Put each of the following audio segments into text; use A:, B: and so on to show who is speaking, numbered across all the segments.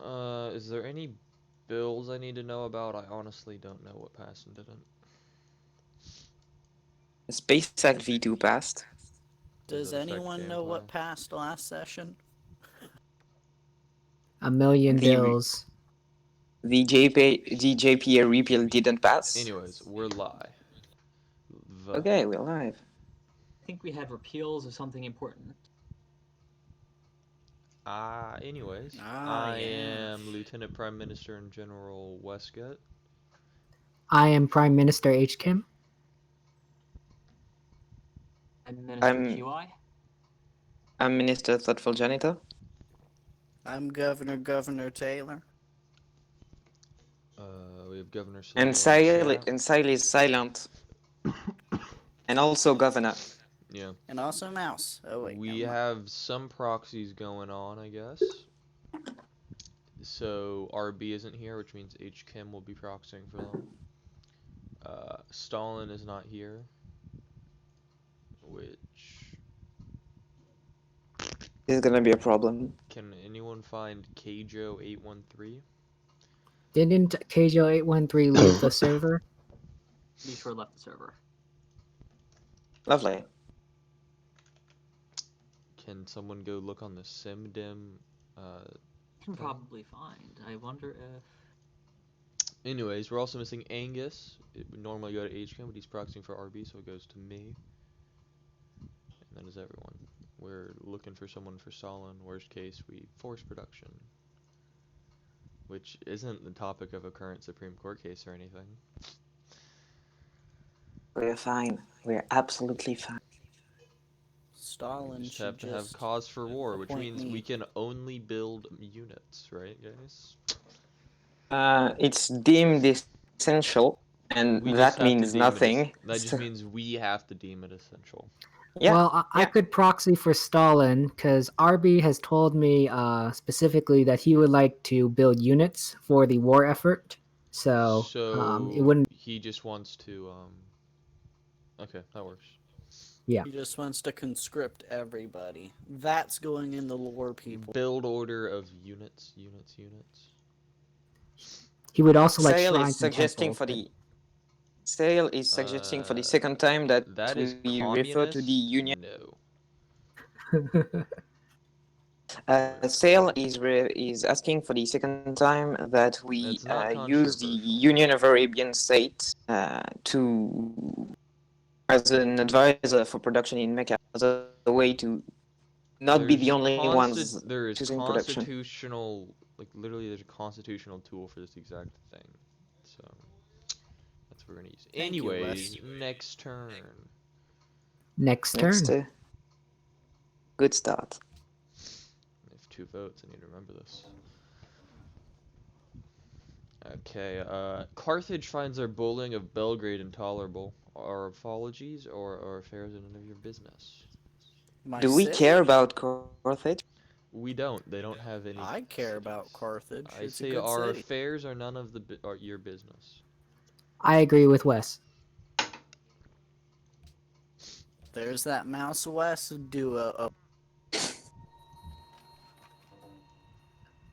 A: Is there any bills I need to know about? I honestly don't know what passed and didn't.
B: Space Act V2 passed.
A: Does
C: Does
A: that affect
C: anyone know
A: gameplay?
C: what passed last session?
D: A million
B: The
D: bills.
B: the JPA repeal didn't pass.
A: Anyways, we're live.
B: Okay, we're live.
E: I think we had repeals of something important.
A: Anyways,
C: Ah,
A: I
C: yeah.
A: am Lieutenant Prime Minister and General Westcott.
D: I am Prime Minister H. Kim.
E: I'm Minister
B: I'm
E: QI.
B: I'm Minister Thoughtful Janitor.
C: I'm Governor Taylor.
A: We have Governor
B: And
A: Sale on chat.
B: Sile is silent. And also Governor.
A: Yeah.
C: And also Mouse. Oh, wait.
A: We
C: never mind.
A: have some proxies going on, I guess. So RB isn't here, which means H. Kim will be proxying for them. Stalin is not here, which
B: This is gonna be a problem.
A: can anyone find Kjo813?
D: Didn't KJO813 leave the server?
E: Be sure left the server.
B: Lovely.
A: Can someone go look on the SimDim?
E: Can probably find. I wonder if.
A: Anyways, we're also missing Angus. It would normally go to HCAM, but he's proxying for RB, so it goes to me. And that is everyone. We're looking for someone for Stalin. Worst case, we force production. Which isn't the topic of a current Supreme Court case or anything.
B: We're fine. We're absolutely fine.
C: Stalin
A: We just
C: should
A: have to have cause for war, which
C: appoint
A: means
C: me.
A: we can only build units, right, guys?
B: It's deemed essential, and
A: We just
B: that
A: have to
B: means
A: deem it
B: nothing.
A: that just means we have to deem it essential.
B: Yeah.
D: Well, I could proxy for Stalin because RB has told me specifically that he would like to build units for the war effort. So, it wouldn't.
A: He just wants to okay, that works.
D: Yeah.
C: He just wants to conscript everybody. That's going in the lore, people.
A: Build order of units.
D: He would also like
B: Sale
D: shrines
B: is
D: and
B: suggesting
D: temples,
B: for
D: but-
B: the Sale is suggesting for the second time that
A: is
B: we refer to the Union.
A: No.
B: Sale is asking for the second time that we
A: That's not
B: use the
A: controversial.
B: Union of Arabian States to as an advisor for production in Mecca, as a way to not be the only ones
A: There is
B: choosing production.
A: constitutional, like literally, there's a constitutional tool for this exact thing. So that's what we're gonna use.
C: Thank you,
A: Anyways,
C: Wes.
A: next turn.
D: Next turn.
B: Next, good start.
A: I have 2 votes. I need to remember this. Okay. Carthage finds our bullying of Belgrade intolerable. Our apologies or our affairs are none of your business.
C: My
B: Do we
C: city?
B: care about Carthage?
A: We don't. They don't have any.
C: I care about Carthage.
A: I
C: It's a
A: say
C: good
A: our
C: city.
A: affairs are none of your business.
D: I agree with Wes.
C: There's that Mouse West duo.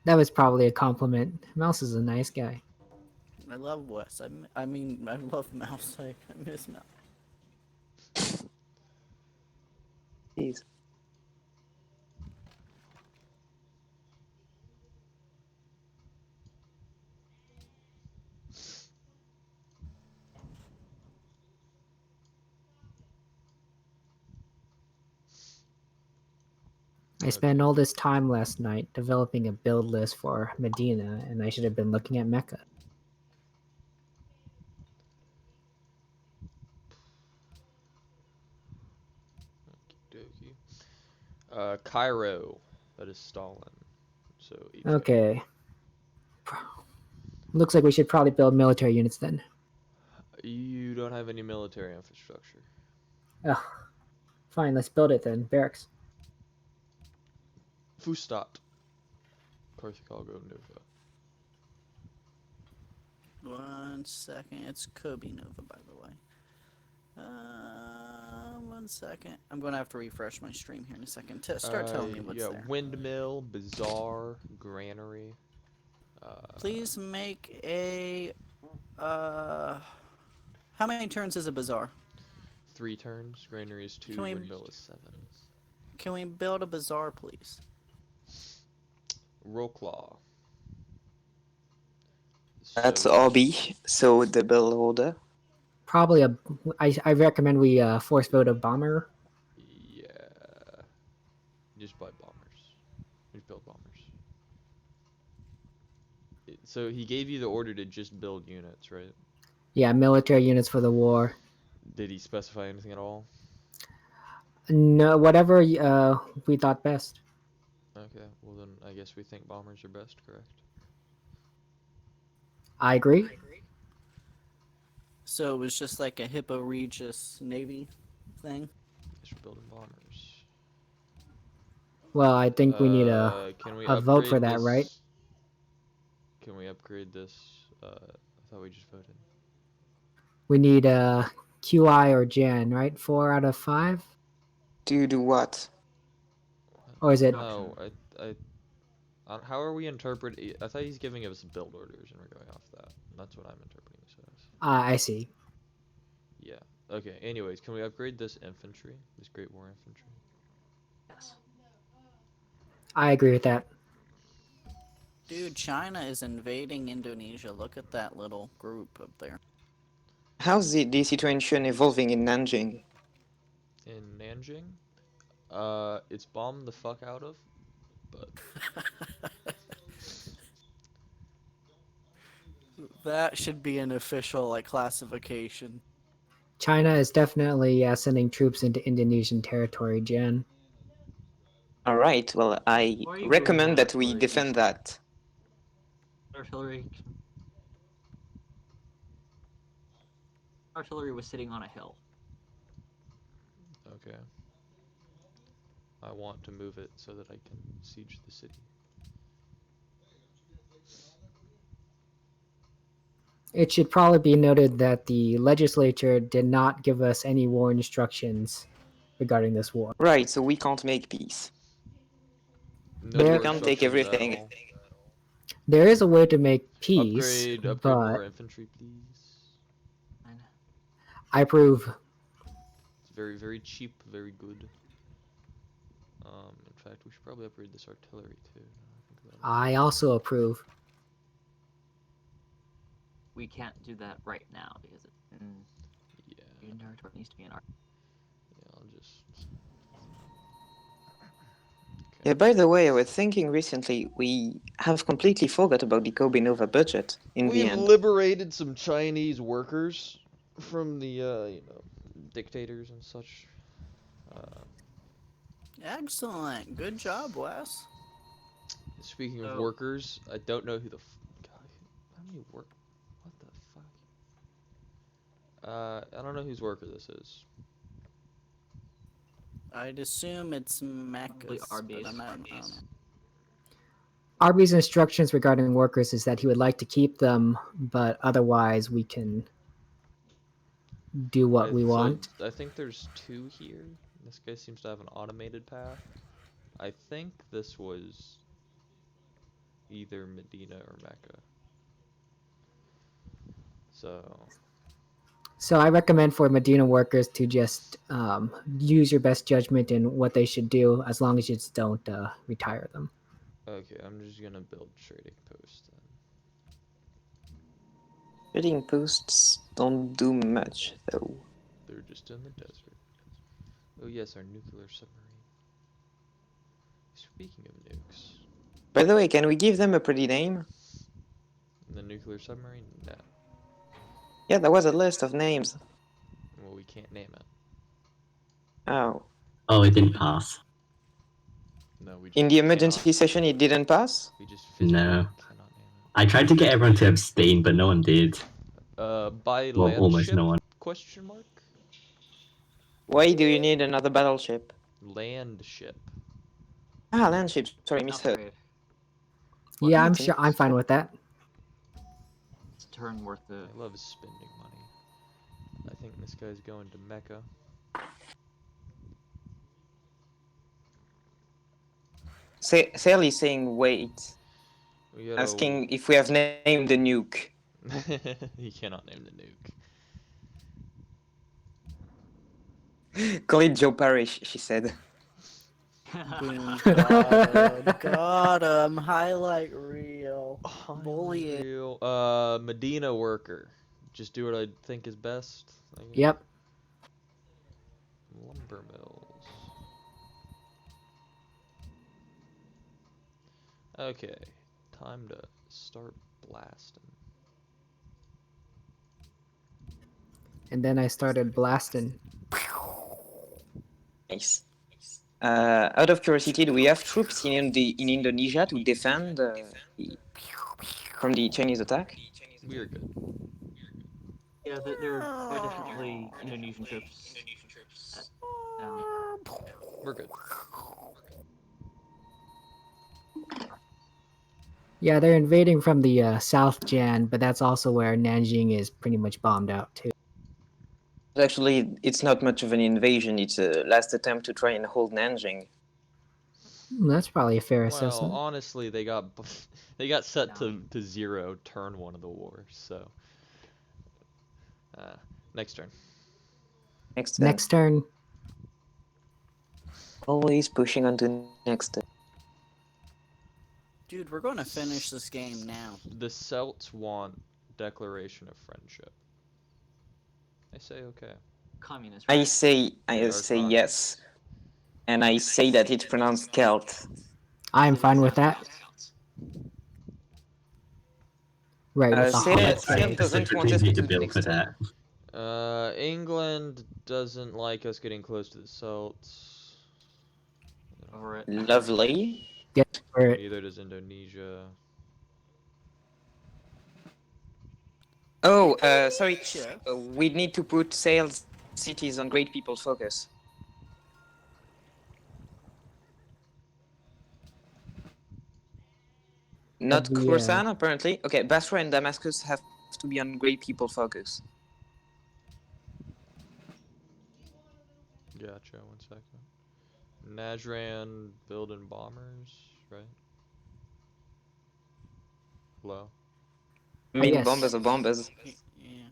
D: That was probably a compliment. Mouse is a nice guy.
C: I love West. I mean, I love Mouse. I miss Mouse.
B: Jeez.
D: I spent all this time last night developing a build list for Medina, and I should have been looking at Mecca.
A: Okey-dokey. Cairo. That is Stalin. So.
D: Okay. Looks like we should probably build military units then.
A: You don't have any military infrastructure.
D: Ugh. Fine, let's build it then. Barracks.
A: Fustat. Carthago Nova.
C: 1 second. It's Kobe Nova, by the way. 1 second. I'm going to have to refresh my stream here in a second to start telling me what's there.
A: Windmill, Bazaar, Granary.
C: Please make a. How many turns is a bazaar?
A: 3 turns. Granary is 2.
C: Can we-
A: Windmill is 7.
C: Can we build a bazaar, please?
A: Rollclaw.
B: That's
A: So,
B: RB, so the bill order.
D: Probably a. I recommend we force vote a bomber.
A: yeah. Just buy bombers. Just build bombers. So he gave you the order to just build units, right?
D: Yeah, military units for the war.
A: Did he specify anything at all?
D: No, whatever we thought best.
A: Okay, well then I guess we think bombers are best, correct?
D: I agree.
C: So it was just like a Hippo Regis Navy thing.
A: Guess we're building bombers.
D: Well, I think we need a
A: Can we
D: vote for
A: upgrade
D: that,
A: this?
D: right?
A: Can we upgrade this? I thought we just voted.
D: We need a QI or Gen, right? 4 out of 5,
B: To do what?
D: or is it?
A: No, how are we interpreting? I thought he's giving us build orders, and we're going off that. That's what I'm interpreting this as.
D: I see.
A: Yeah. Okay. Anyways, can we upgrade this infantry? This Great War infantry?
E: Yes.
D: I agree with that.
C: Dude, China is invading Indonesia. Look at that little group up there.
B: How's the situation evolving in Nanjing?
A: In Nanjing? It's bombed the fuck out of, but
C: That should be an official like classification.
D: China is definitely sending troops into Indonesian territory, Jen.
B: Alright, well, I
E: Why are you
B: recommend
E: doing
B: that we
E: that?
B: defend that.
E: Artillery was sitting on a hill.
A: okay. I want to move it so that I can siege the city.
D: It should probably be noted that the legislature did not give us any war instructions regarding this war.
B: Right, so we can't make peace.
A: No
D: There-
B: We
A: war
B: can't take
A: instructions at
B: everything.
A: all.
D: There is a way to make peace,
A: Upgrade
D: but
A: more infantry, please.
D: I approve.
A: It's very, very cheap, very good. In fact, we should probably upgrade this artillery too. now I think about it.
D: I also approve.
E: We can't do that right now because
A: Yeah,
E: Union territory needs to be in our.
A: yeah, I'll just.
B: Yeah, by the way, I was thinking recently, we have completely forgot about the Kobe Nova budget in the
A: We've
B: end.
A: liberated some Chinese workers from the, dictators and such.
C: Excellent. Good job, Wes.
A: Speaking of
E: So-
A: workers, I don't know who the God, how many work? What the fuck? I don't know whose worker this is.
C: I'd assume it's Mecca's,
E: Arby's.
C: but I'm not. I don't know.
D: Arby's instructions regarding workers is that he would like to keep them, but otherwise we can do what we want.
A: I think there's 2 here. This guy seems to have an automated path. I think this was either Medina or Mecca.
D: So I recommend for Medina workers to just use your best judgment in what they should do, as long as you just don't retire them.
A: Okay, I'm just gonna build trading posts then.
B: Trading posts don't do much, though.
A: They're just in the desert. Oh yes, our nuclear submarine. Speaking of nukes,
B: By the way, can we give them a pretty name?
A: the nuclear submarine? No.
B: Yeah, there was a list of names.
A: Well, we can't name it.
B: Oh.
F: Oh, it didn't pass.
A: No, we just
B: In the emergency
A: cannot-
B: session, it didn't pass?
A: We just physically
F: No.
A: cannot name
F: I tried to get everyone to abstain, but no one did.
A: it. By
F: Well,
A: land
F: almost
A: ship?
F: no one.
A: Question mark?
B: Why do you need another battleship?
A: Land ship.
B: Ah, land ships. Sorry, misheard.
E: Upgrade.
D: Yeah, I'm
B: Meeting.
D: sure I'm fine with that.
E: It's a turn worth
A: I
E: of.
A: love spending money. I think this guy's going to Mecca.
B: Sally's saying wait.
A: We gotta...
B: Asking if we have named the nuke.
A: You cannot name the nuke.
B: Call it Joe Parrish, she said.
C: Boom, got him. Highlight reel. Bullying.
A: Real. Medina worker. Just do what I think is best. I guess.
D: Yep.
A: Lumber mills. Okay, time to start blasting.
D: And then I started blasting.
B: Nice. Out of curiosity, do we have troops in Indonesia to defend from the Chinese attack?
A: We are good.
E: Yeah, there are definitely Indonesian troops down.
A: We're good.
D: Yeah, they're invading from the South Jan, but that's also where Nanjing is pretty much bombed out too.
B: Actually, it's not much of an invasion. It's a last attempt to try and hold Nanjing.
D: That's probably a fair
A: Well,
D: assessment.
A: honestly, they got set to 0 turn 1 of the war. So, next turn.
D: Next turn.
B: Always pushing on to next turn.
C: Dude, we're going to finish this game now.
A: The Celts want declaration of friendship. I say okay.
E: Communist.
B: I
E: Right?
B: say
A: They are
B: yes, and I say that it's pronounced Celt.
D: I'm fine with that. Right, with the
B: Say
D: hard
B: that
D: play.
B: Celt doesn't want
F: Specifically
B: us
F: need
B: to
F: to build
B: next
F: for
B: turn.
F: that.
A: England doesn't like us getting close to the Celts.
E: Over it.
B: Lovely.
D: Get for it.
A: Neither does Indonesia.
B: Oh, sorry.
C: Sure.
B: We need to put sales cities on great people focus. Not
D: The,
B: Khorasan, apparently. Okay, Basra and Damascus have to be on great people focus.
A: Gotcha, 1 second. Najran building bombers, right? Hello?
B: I mean,
D: yes.
B: bombers are bombers.
C: Yeah.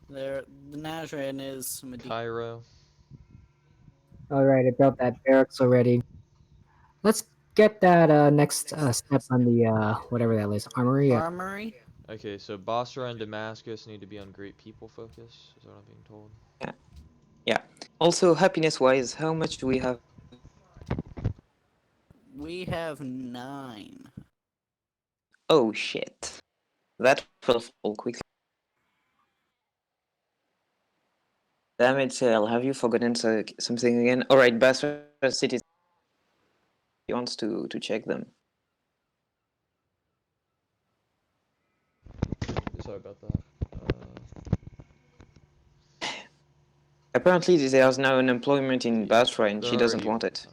C: The Najran is Medina.
A: Cairo.
D: Alright, I built that barracks already. Let's get that next step on the whatever that is, armory.
C: Armory?
A: Okay, so Basra and Damascus need to be on great people focus, is what I'm being told.
B: Yeah. Also, happiness-wise, how much do we have?
C: We have 9.
B: Oh, shit. That will fall quickly. Damn it, Sale. Have you forgotten something again? Alright, Basra City wants to check them.
A: Sorry about that.
B: Apparently, there's now an employment in Basra and she
A: They're
B: doesn't
A: already
B: want it.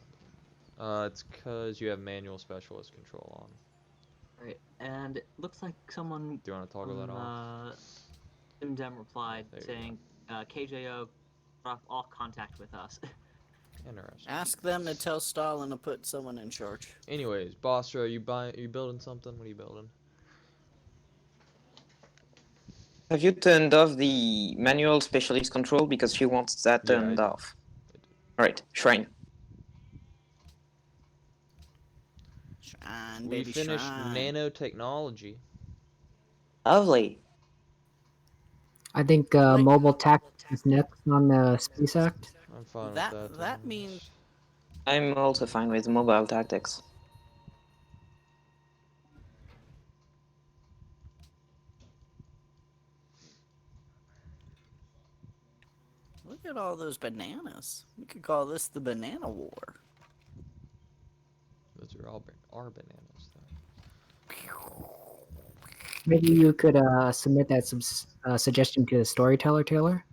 A: It's because you have manual specialist control on.
E: Right. And it looks like someone
A: Do you want to toggle that off?
E: Dem replied
A: There you
E: saying, KJO cut off all contact with us.
A: Interesting.
C: Ask them to tell Stalin to put someone in charge.
A: Anyways, Basra, are you building something? What are you building?
B: Have you turned off the manual specialist control because she wants that
A: Yeah,
B: turned
A: I did.
B: off? Alright, Shrine.
C: Shrine,
A: We
C: baby,
A: finished
C: shrine.
A: nanotechnology.
B: Lovely.
D: I think mobile tactics is next on the Space Act.
A: I'm fine
C: That-
A: with that.
C: that
A: to be
C: means-
B: I'm also fine with mobile tactics.
C: Look at all those bananas. We could call this the banana war.
A: honest. Those are all our bananas, though.
D: Maybe you could submit that suggestion to the storyteller, Taylor.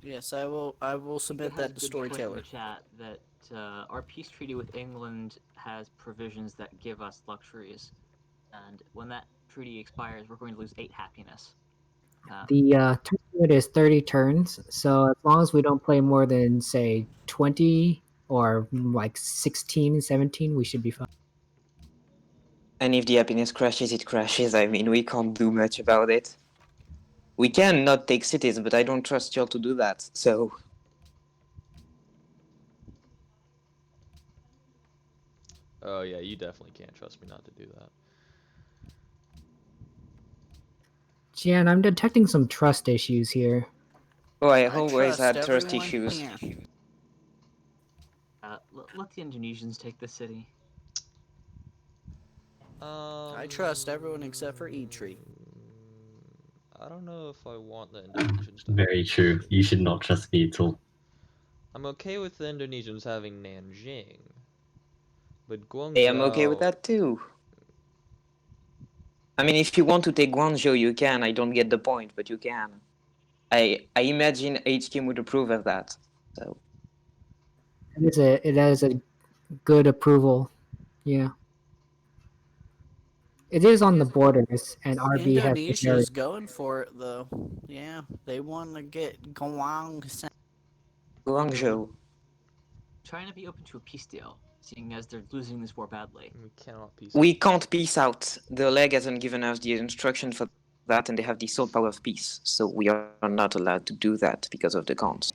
C: Yes, I will. I will submit that to
E: Good point in
C: storyteller.
E: the chat that our peace treaty with England has provisions that give us luxuries, and when that treaty expires, we're going to lose 8 happiness.
D: The turn limit is 30 turns, so as long as we don't play more than, say, 20 or like 16, 17, we should be fine.
B: And if the happiness crashes, it crashes. I mean, we can't do much about it. We can not take cities, but I don't trust y'all to do that, so...
A: Oh yeah, you definitely can't trust me not to do that.
D: Jan, I'm detecting some trust issues here.
B: Oh, I
C: I
B: always
C: trust
B: had trust
C: everyone
B: issues.
C: here.
E: Let the Indonesians take the city.
C: I trust everyone except for E-Tree.
A: I don't know if I want the Indonesians to
F: Very
A: have
F: true.
A: city.
F: You should not trust me at all.
A: I'm okay with the Indonesians having Nanjing, but Guangzhou...
B: Hey, I'm okay with that too. I mean, if you want to take Guangzhou, you can. I don't get the point, but you can. I imagine HK would approve of that. So
D: It has a good approval. Yeah. It is on the borders, and RB has been very...
C: Indonesia's going for it though. Yeah, they want to get Guangzhou.
B: Guangzhou.
E: Trying to be open to a peace deal, seeing as they're losing this war badly.
A: We cannot peace
B: We
A: out.
B: can't peace out. The leg hasn't given us the instruction for that, and they have the sole power of peace. So we are not allowed to do that because of the cons.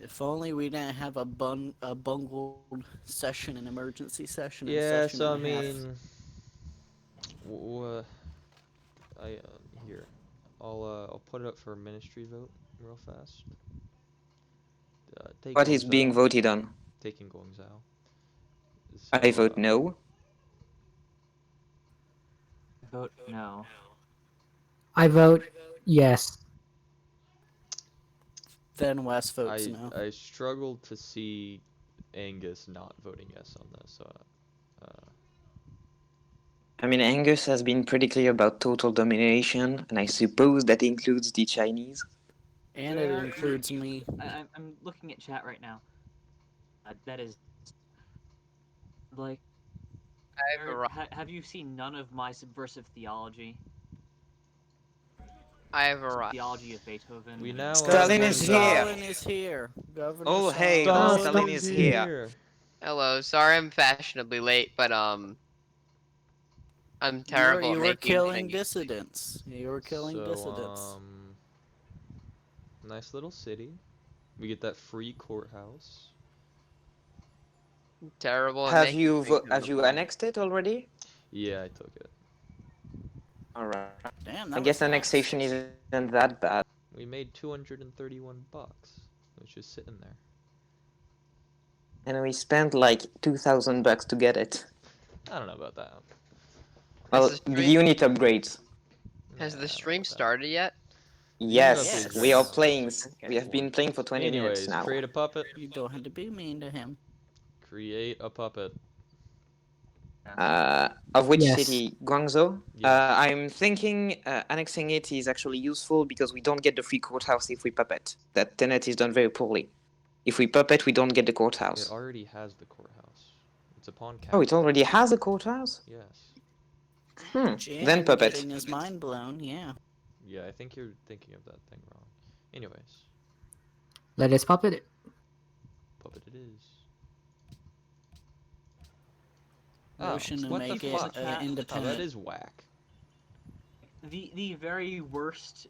C: If only we didn't have a bungled session, an emergency session.
A: Yeah,
C: session
A: so I
C: and a half.
A: mean, here, I'll put it up for a ministry vote real fast. Take
B: What is being
A: Guangzhou.
B: voted on?
A: Taking Guangzhou.
B: I
A: So,
B: vote no.
E: Vote no.
D: I vote yes.
C: Then West votes no.
A: I struggle to see Angus not voting yes on this.
B: I mean, Angus has been pretty clear about total domination, and I suppose that includes the Chinese.
C: And it includes me.
E: I'm looking at chat right now. That is like. Have you seen none of my subversive theology?
G: I have arrived.
E: Theology of Beethoven.
A: We now
B: Stalin
A: are
B: is
A: Guangzhou.
B: here.
C: Stalin is here. Governor
B: Oh, hey,
C: Stalin.
B: Stalin is here.
G: Hello. Sorry, I'm fashionably late, but I'm terrible
C: You
G: at
C: were
G: making
C: killing
G: things.
C: dissidents. You were killing dissidents.
A: Nice little city. We get that free courthouse.
G: Terrible at
B: Have
G: making
B: you
G: things.
B: have you annexed it already?
A: Yeah, I took it.
B: All right.
C: Damn,
B: I
C: that
B: guess
C: was fast.
B: annexation isn't that bad.
A: We made 231 bucks. It was just sitting there.
B: And we spent like 2,000 bucks to get it.
A: I don't know about that.
B: Well,
G: the
B: the
G: stream-
B: unit upgrades.
G: Has
A: Nah, I
G: the
A: don't know
G: stream
A: about that.
G: started yet?
B: Yes,
A: upgrades
B: we
A: right
B: are
A: now.
B: playing. We have been playing for 20
A: Anyways,
B: minutes now.
A: create a puppet.
C: You don't have to be mean to him.
A: Create a puppet.
B: Of which
D: Yes.
B: city? Guangzhou?
A: Yes.
B: I'm thinking annexing it is actually useful because we don't get the free courthouse if we puppet. That tenet is done very poorly. If we puppet, we don't get the courthouse.
A: It already has the courthouse. It's upon
B: Oh,
A: capture.
B: it already has a courthouse?
A: Yes.
C: Jan
B: Then puppet.
C: getting his mind blown, yeah.
A: Yeah, I think you're thinking of that thing wrong. Anyways,
D: Let us puppet it.
A: puppet it is.
C: Motion to
A: what
C: make
A: the
C: it
A: fuck? Oh, that
C: independent.
A: is whack.
E: The very worst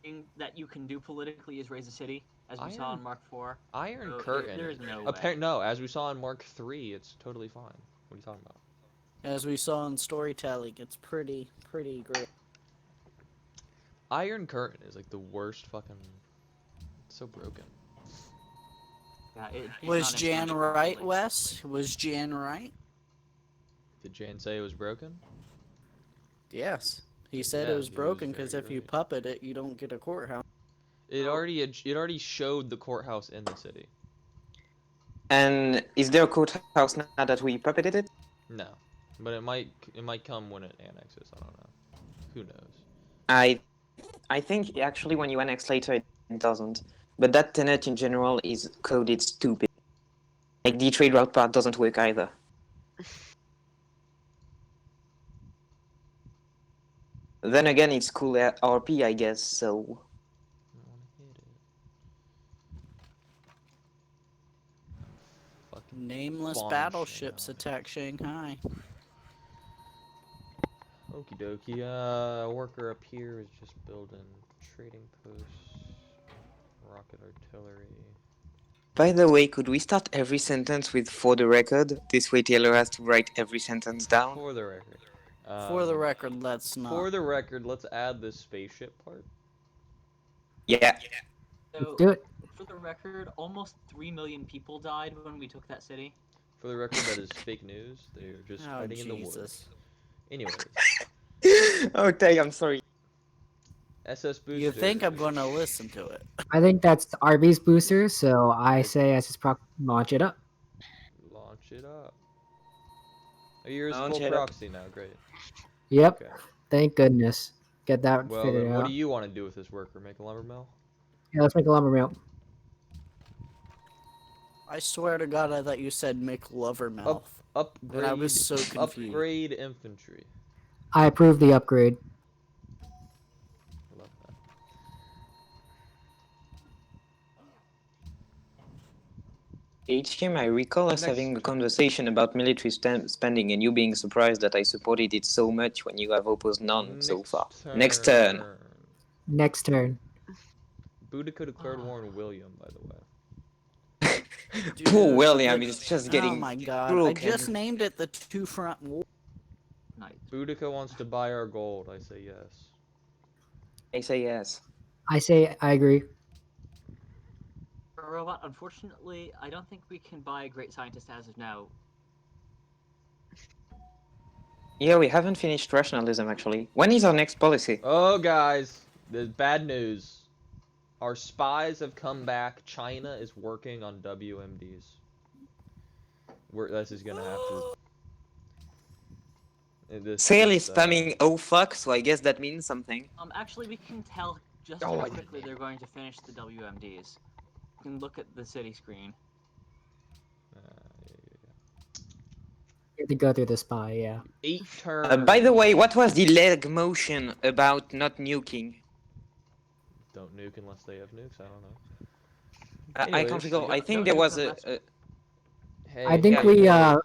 E: thing that you can do politically is raise a city, as we saw in Mark IV.
A: Iron
E: So
A: Curtain.
E: There is no way.
A: No, as we saw in Mark III, it's totally fine. What are you talking about?
C: As we saw in storytelling, it's pretty great.
A: Iron Curtain is like the worst fucking... It's so broken.
E: Yeah, it's
C: Was
E: not
C: Jan
E: intentional,
C: right,
E: really.
C: Wes? Was Jan right?
A: Did Jan say it was broken?
C: Yes. He said
A: Yeah,
C: it was
A: he was
C: broken because
A: very
C: if you
A: right.
C: puppet it, you don't get a courthouse.
A: It already showed the courthouse in the city.
B: And is there a courthouse now that we puppeted it?
A: No, but it might come when it annexes. I don't know. Who knows?
B: I think actually when you annex later it doesn't. But that tenet in general is coded stupid. Like the trade route part doesn't work either. Then again, it's cool RP, I guess, so...
A: I don't wanna hit it. fucking
C: Nameless
A: Bombing
C: battleships
A: Shanghai.
C: attack Shanghai.
A: Okie dokie. A worker up here is just building trading posts, rocket artillery.
B: By the way, could we start every sentence with "for the record"? This way Taylor has to write every sentence down.
A: For the record.
C: For the record, let's not.
A: For the record, let's add this spaceship part.
B: Yeah.
E: So,
D: Do it.
E: for the record, almost 3 million people died when we took that city.
A: For the record, that is fake news. They're just
C: Oh,
A: fighting in the woods.
C: Jesus.
A: Anyways,
B: Okay, I'm sorry.
A: SS booster.
C: You think I'm gonna listen to it?
D: I think that's RB's booster, so I say as his proc, launch it up.
A: Launch it up. Oh, you're his
B: Launch
A: full
B: it up.
A: proxy now. Great.
D: Yep.
A: Okay.
D: Thank goodness. Get that
A: Well,
D: figured
A: then
D: out.
A: what do you want to do with this worker? Make a lumber mill?
D: Yeah, let's make a lumber mill.
C: I swear to God, I thought you said McLover mouth.
A: Upgrade.
C: And I was so confused.
A: Upgrade infantry.
D: I approve the upgrade.
A: I love that.
B: HM, I recall us
A: Next
B: having a
A: turn.
B: conversation about military spending and you being surprised that I supported it so much when you have opposed none so far. Next turn.
D: Next turn.
A: Boudica declared war on William, by the way.
B: Poor
C: Dude,
B: William
C: the-
B: is just
C: Oh
B: getting
C: my God!
B: broken.
C: I just named it the Two Front War.
E: Nice.
A: Boudica wants to buy our gold. I say yes.
B: I say yes.
D: I say I agree.
E: Robot, unfortunately, I don't think we can buy a great scientist as of now.
B: Yeah, we haven't finished rationalism actually. When is our next policy?
A: Oh, guys, there's bad news. Our spies have come back. China is working on WMDs. This is gonna have to.
B: Sale is spamming oh fuck, so I guess that means something.
E: Actually, we can tell just
A: Oh,
E: how
A: I
E: quickly
A: didn't.
E: they're going to finish the WMDs. You can look at the city screen.
D: You have to go through the spy, yeah.
A: 8 turns.
B: By the way, what was the leg motion about not nuking?
A: Don't nuke unless they have nukes. I don't know.
B: I can't
A: Anyways,
B: recall. I
E: don't
B: think there
E: nuke
B: was
E: unless-
A: Hey,
D: I think
B: yeah,
D: we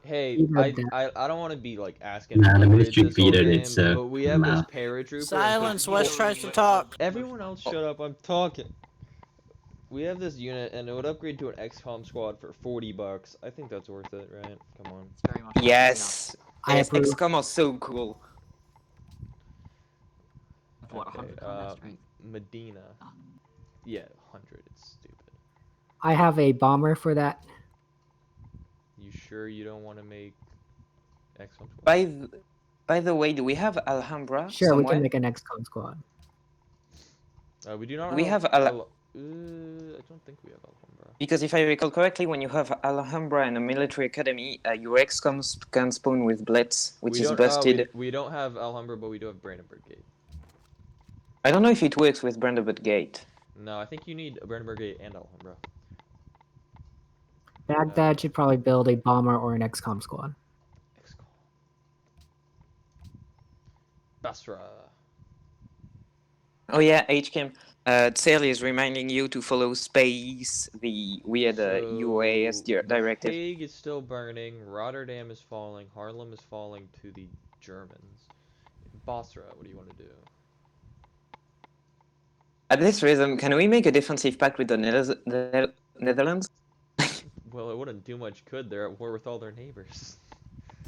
A: Hey,
D: vetoed that.
A: I don't want to be like asking.
F: Nah, the
A: upgrades
F: ministry
A: this whole
F: vetoed it,
A: game,
F: so
A: but we have this
F: nah.
A: paratrooper. and
C: Silence,
A: people-
C: West tries to talk.
A: Everyone else, shut up! I'm talking. We have this unit, and it would upgrade to an XCOM squad for $40. I think that's worth it, right? Come on.
E: It's very much
B: yes.
D: I
B: Yes,
D: approve.
B: XCOM are so cool.
E: What,
A: Okay,
E: 100 combat strength?
A: Medina. Yeah, 100. It's stupid.
D: I have a bomber for that.
A: You sure you don't want to make XCOM squad?
B: By the way, do we have Alhambra
D: Sure,
B: somewhere?
D: we can make an XCOM squad.
A: We do not.
B: We have
A: I don't think we have Alhambra.
B: Because if I recall correctly, when you have Alhambra and a military academy, your XCOMs can spawn with Blitz, which
A: We
B: is
A: don't-
B: busted.
A: we don't have Alhambra, but we do have Brandenburg Gate.
B: I don't know if it works with Brandenburg Gate.
A: No, I think you need a Brandenburg Gate and Alhambra.
D: Baghdad should probably build a bomber or an XCOM squad.
A: XCOM. Basra.
B: Oh yeah, HCAM. Tsel is reminding you to follow space. We had a UAS directive.
A: Hague is still burning. Rotterdam is falling. Haarlem is falling to the Germans. Basra, what do you want to do?
B: At this rhythm, can we make a defensive pact with the Netherlands?
A: Well, it wouldn't do much good. They're at war with all their neighbors.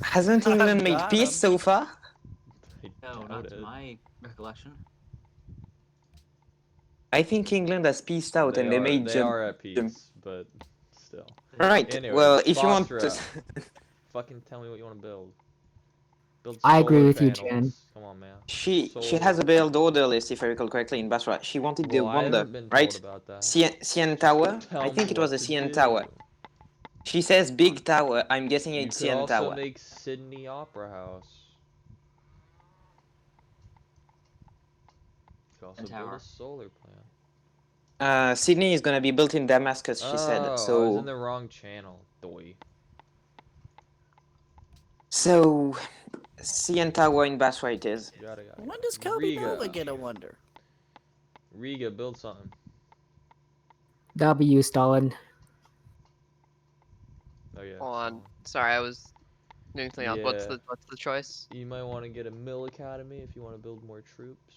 B: Hasn't England made
C: Got
B: peace
C: 'em.
B: so far?
A: I
E: No,
A: doubt
E: not to
A: it.
E: my recollection.
B: I think England has peaced out and they made
A: They
B: jump.
A: are at peace, but still.
B: Right.
A: Anyways,
B: well, if you want
A: Basra.
B: to,
A: Fucking tell me what you want to build. Build
D: I agree
A: solar
D: with you,
A: panels.
D: Jan.
A: Come on, man.
B: she
A: Solar.
B: has a build order list, if I recall correctly, in Basra. She wanted the
A: Well, I
B: wonder,
A: haven't been told
B: right?
A: about that.
B: CN Tower.
A: Tell
B: I think
A: me
B: it was
A: what
B: a
A: to
B: CN
A: do.
B: Tower. She says big tower. I'm guessing
A: You
B: it's
A: could
B: CN
A: also
B: Tower.
A: make Sydney Opera House. You could also build
E: Tower.
A: a solar plant.
B: Sydney is gonna be built in Damascus, she said.
A: I was
B: So,
A: in the wrong channel, doy.
B: CN Tower in Basra it is.
A: Yada, yada,
C: When
A: yada.
C: does Kobe
A: Riga.
C: Nova get a wonder?
A: Riga, build something.
D: W, Stalin.
A: Oh yeah.
G: Hold on. Sorry, I was doing something else. What's
A: Yeah.
G: the choice?
A: You might want to get a mill academy if you want to build more troops.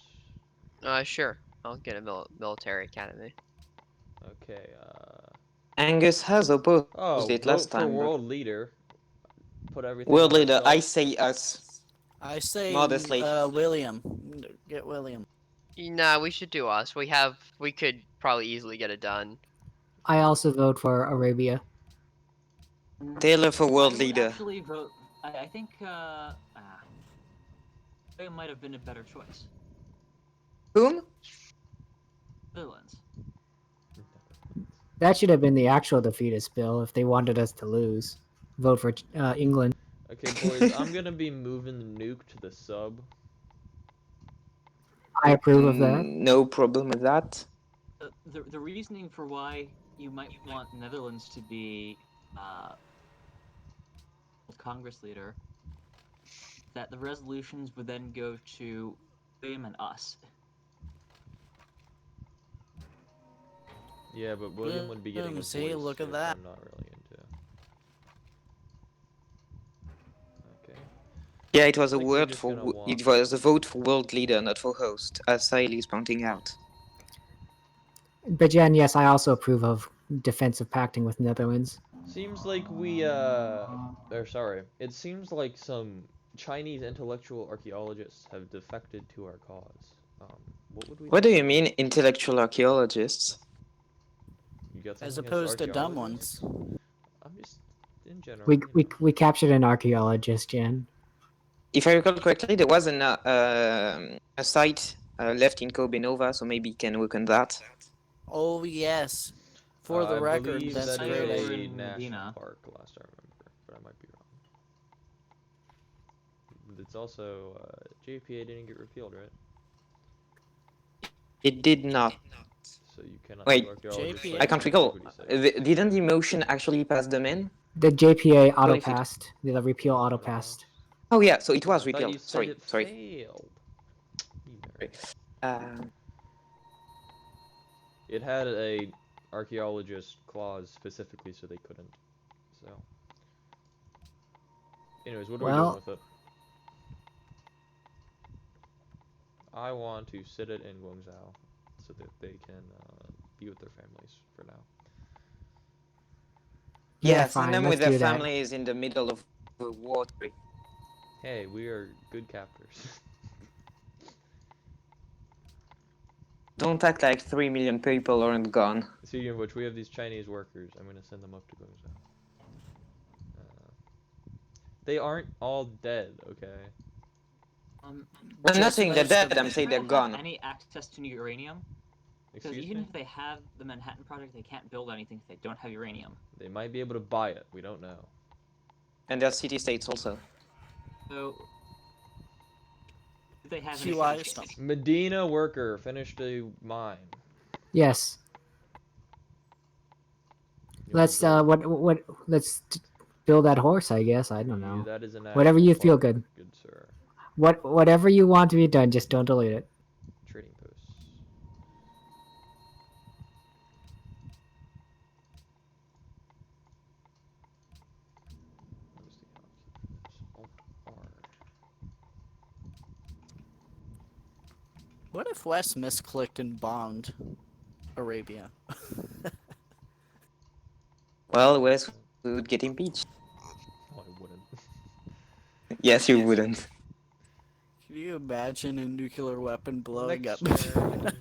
G: Sure. I'll get a military academy.
A: Okay.
B: Angus has opposed
A: Oh,
B: it
A: vote
B: last
A: for
B: time, but
A: world leader. Put everything
B: world
A: on
B: leader, I
A: ourselves.
B: say us.
C: I say
B: Modestly.
C: William. Get William.
G: Nah, we should do us. We could probably easily get it done.
D: I also vote for Arabia.
B: Taylor for
E: I
B: world
E: would
B: leader.
E: actually vote. I think it might have been a better choice.
B: Whom?
E: Netherlands.
D: That should have been the actual defeatist bill if they wanted us to lose. Vote for England.
A: Okay, boys, I'm gonna be moving the nuke to the sub.
D: I approve of that.
B: No problem with that.
E: The reasoning for why you might want Netherlands to be Congress leader, that the resolutions would then go to William and us.
A: Yeah, but William would be getting a
C: See,
A: voice,
C: look at
A: which
C: that.
A: I'm not really into. Okay.
B: Yeah, it was a
A: Like we're
B: word
A: just
B: for.
A: gonna walk.
B: It was a vote for world leader, not for host, as Sail is pointing out.
D: But Jen, yes, I also approve of defensive pacting with Netherlands.
A: Seems like it seems like some Chinese intellectual archaeologists have defected to our cause. What would we
B: What do
A: do?
B: you mean, intellectual archaeologists?
A: You got
C: As
A: something
C: opposed
A: against
C: to dumb
A: archaeologists?
C: ones.
A: I'm just in general.
D: We captured an archaeologist, Jen.
B: If I recall correctly, there was a site left in Kobe Nova, so maybe you can work on that.
C: Oh yes. For the
A: I
C: record,
A: believe
C: that's
A: that
C: a
A: is
C: great
A: a
C: idea.
E: in
A: national
E: Medina.
A: park, last I remember, but I might be wrong. But it's also JPA didn't get repealed, right?
B: It did not.
A: So you cannot
B: Wait,
A: do archaeology.
C: JPA?
B: I can't recall.
A: Say.
B: Didn't the motion actually pass them in?
D: The JPA auto
B: if it-
D: passed. The repeal auto passed.
B: Oh yeah, so it
A: I
B: was
A: thought you
B: repealed.
A: said
B: Sorry,
A: it
B: sorry.
A: failed. You nerd.
B: Uh,
A: It had a archaeologist clause specifically, so they couldn't. So, anyways, what are we doing with it? I want to sit it in Guangzhou so that they can be with their families for now.
B: yeah,
D: fine,
B: send them
D: let's
B: with their
D: do that.
B: families in the middle of the war.
A: Hey, we are good captors.
B: Don't act like 3 million people aren't gone.
A: Speaking of which, we have these Chinese workers. I'm gonna send them up to Guangzhou. They aren't all dead, okay?
B: I'm not saying they're dead, I'm saying they're gone.
E: Any access to uranium? Because
A: Excuse
E: even
A: me?
E: if they have the Manhattan Project, they can't build anything if they don't have uranium.
A: They might be able to buy it. We don't know.
B: And they're city-states also.
E: So, do they have any
C: QI
E: city
C: stuff.
E: states?
A: Medina worker finished a mine.
D: Yes.
A: You wanna
D: Let's
A: build?
D: let's build that horse, I guess. I don't know.
A: That is a
D: Whatever you
A: national
D: feel
A: park,
D: good.
A: good sir.
D: Whatever you want to be done, just don't delete it.
A: Trading posts. What is the hotkey for this? Alt-R.
C: What if Wes misclicked and bombed Arabia?
B: Well, Wes would get impeached.
A: Oh, I wouldn't.
B: Yes, you wouldn't.
C: Can you imagine a nuclear weapon blowing
A: Next
C: up?
A: turn.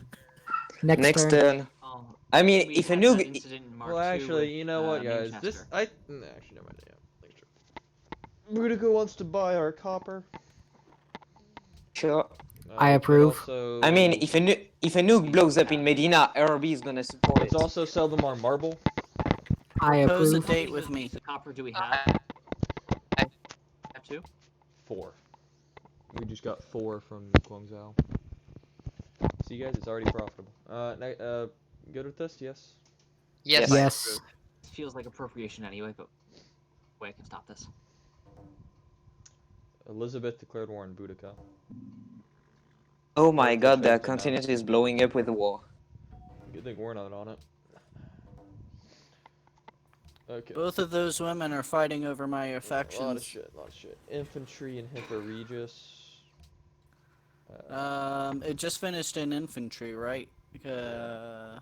B: Next
D: turn.
B: turn.
E: Oh,
B: I mean,
E: we
B: if a
E: had that
B: nuke.
E: incident in Mark
A: Well,
E: II
A: actually,
E: with,
A: you know what, guys?
E: Manchester.
A: Actually, never mind. Yeah, next turn. Boudica wants to buy our copper.
B: Sure.
D: I
A: But
D: approve.
A: Also,
B: I mean, if a nuke blows up in Medina, RB is gonna support
A: let's
B: it.
A: also sell them our marble.
D: I
C: Propose a
D: approve.
C: date with me.
E: The copper do we have? Have two?
A: 4. We just got 4 from Guangzhou. See, guys, it's already profitable. Good with this? Yes.
G: Yes.
D: Yes.
E: This feels like appropriation anyway, but wait, I can stop this.
A: Elizabeth declared war on Boudica.
B: Oh my god,
A: Officials
B: their continent is blowing up with war.
A: Good thing we're not on it. Okay.
C: Both of those women are fighting over my
A: A lot of
C: affections.
A: shit, a lot of shit. Infantry and Hippo Regis.
C: It just finished in infantry, right? I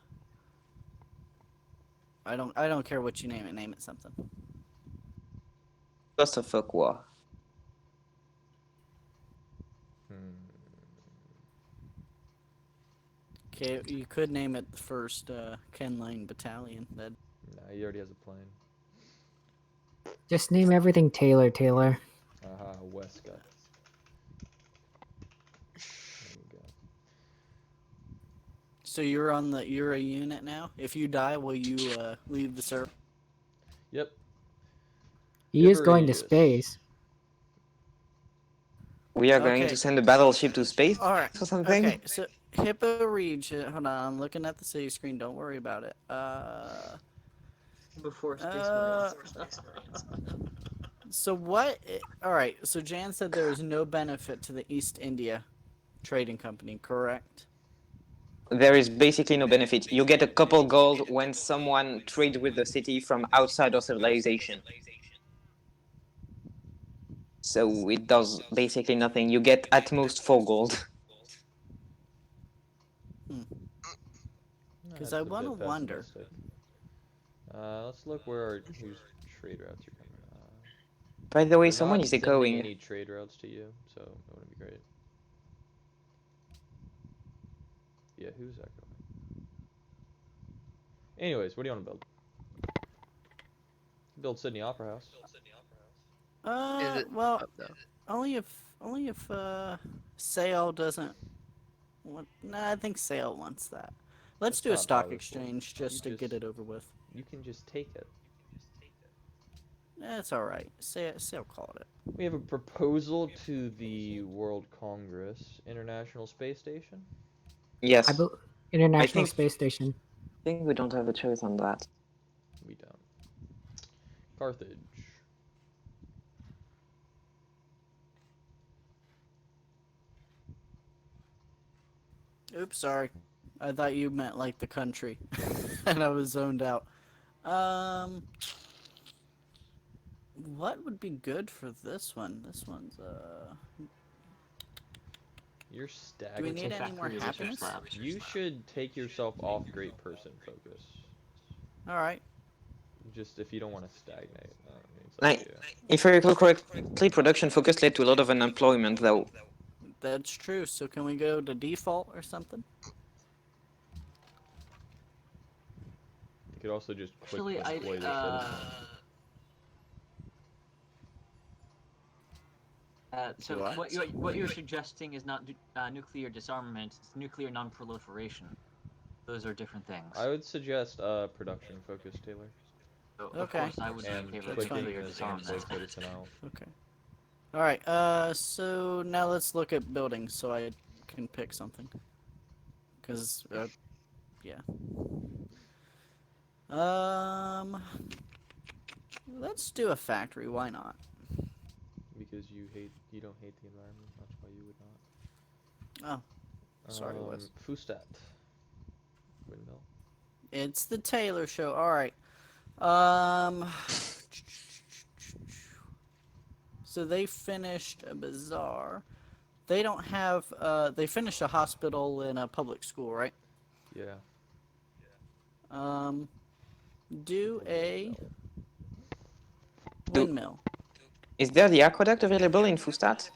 C: don't care what you name it. Name it something.
B: Clusterfuck war.
C: Okay, you could name it the first Ken Lane Battalion. That.
A: Nah, he already has a plane.
D: Just name everything Taylor. Taylor.
A: Aha, Wescott. There you go.
C: So you're a unit now. If you die, will you leave the server?
A: Yep.
D: He is
A: Hippo
D: going to
A: Regis.
D: space.
B: We are going
C: Okay.
B: to send a battleship to space
C: All right.
B: or something?
C: Okay. So Hippo Regis. Hold on. I'm looking at the save screen. Don't worry about it.
E: Before Space
C: Uh,
E: Marines.
C: So what? All right. So Jan said there is no benefit to the East India Trading Company, correct?
B: There is basically no benefit. You get a couple gold when someone trades with the city from outside of civilization. So it does basically nothing. You get at most 4 gold.
C: Because
A: That's
C: I
A: a bit
C: want to wonder.
A: pessimistic. Let's look whose trade routes are coming.
B: By the way,
A: They're
B: someone
A: not
B: is
A: sending
B: echoing.
A: any trade routes to you, so that wouldn't be great. Yeah, who's echoing? Anyways, what do you want to build? Build Sydney Opera House.
G: Is it?
C: Well,
G: Oh, no.
C: only if Sale doesn't. Nah, I think Sale wants that. Let's
A: It's
C: do a
A: not
C: stock
A: harvestable.
C: exchange
A: You
C: just to get it over with.
A: You can just take it.
C: That's all right. Sale called it.
A: We have a proposal to the World Congress International Space Station.
B: Yes.
D: International
B: think-
D: Space Station.
B: I think we don't have a choice on that.
A: We don't. Carthage.
C: Oops, sorry. I thought you meant like the country, and I was zoned out. What would be good for this one? This one's
A: You're
C: Do we
A: stagnant.
C: need any more
E: Factory research
C: happiness?
E: lab.
A: You should take yourself off great person focus.
C: All right.
A: Just if you don't want to stagnate. I mean, it's
B: Like-
A: up to you.
B: If I recall correctly, production focus led to a lot of unemployment, though.
C: That's true. So can we go to default or something?
A: You could also just quick
E: Actually,
A: employ the citizens.
E: So what you're suggesting is not nuclear disarmament; it's nuclear non-proliferation. Those are different things.
A: I would suggest production focus, Taylor.
E: So,
C: Okay.
E: Of course, I would be in
A: And
E: favor of
A: quick
C: fine.
E: nuclear
A: and
E: disarmament.
A: citizen out.
C: Okay. All right. So now let's look at buildings, so I can pick something. Cause yeah. Let's do a factory. Why not?
A: Because you don't hate the environment. That's why you would not.
C: Oh, sorry, Wes.
A: Fustat. Windmill.
C: It's the Taylor show. All right. So they finished a bazaar. They don't have. They finished a hospital and a public school, right?
A: Yeah.
C: Do a windmill.
B: Is there the aqueduct available in Fustat?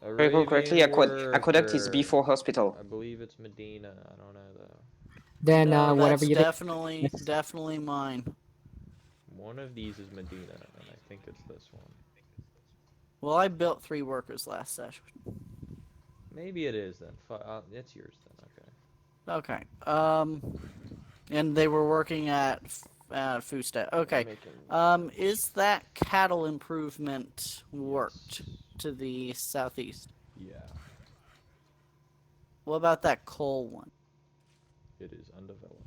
B: If I recall correctly, aqueduct is before hospital.
A: I believe it's Medina. I don't know though.
D: Then
C: No,
D: whatever
C: that's
D: you do.
C: definitely mine.
A: One of these is Medina, and I think it's this one.
C: Well, I built 3 workers last session.
A: Maybe it is then. It's yours then. Okay.
C: Okay. And they were working at Fustat. Okay. Is that cattle improvement worked to the southeast?
A: Yeah.
C: What about that coal one?
A: It is undeveloped.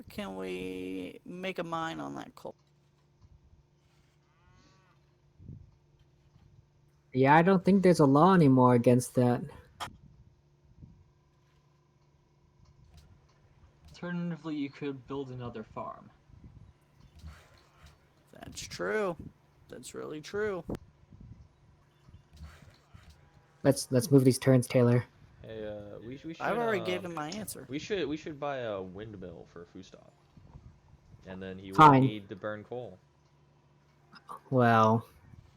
C: Can we make a mine on that coal?
D: Yeah, I don't think there's a law anymore against that.
E: Alternatively, you could build another farm.
C: That's true. That's really true.
D: Let's move these turns, Taylor.
A: Hey, we should.
C: I've already given my answer.
A: We should buy a windmill for Fustop, and then he
D: Fine.
A: would need to burn coal.
D: Well,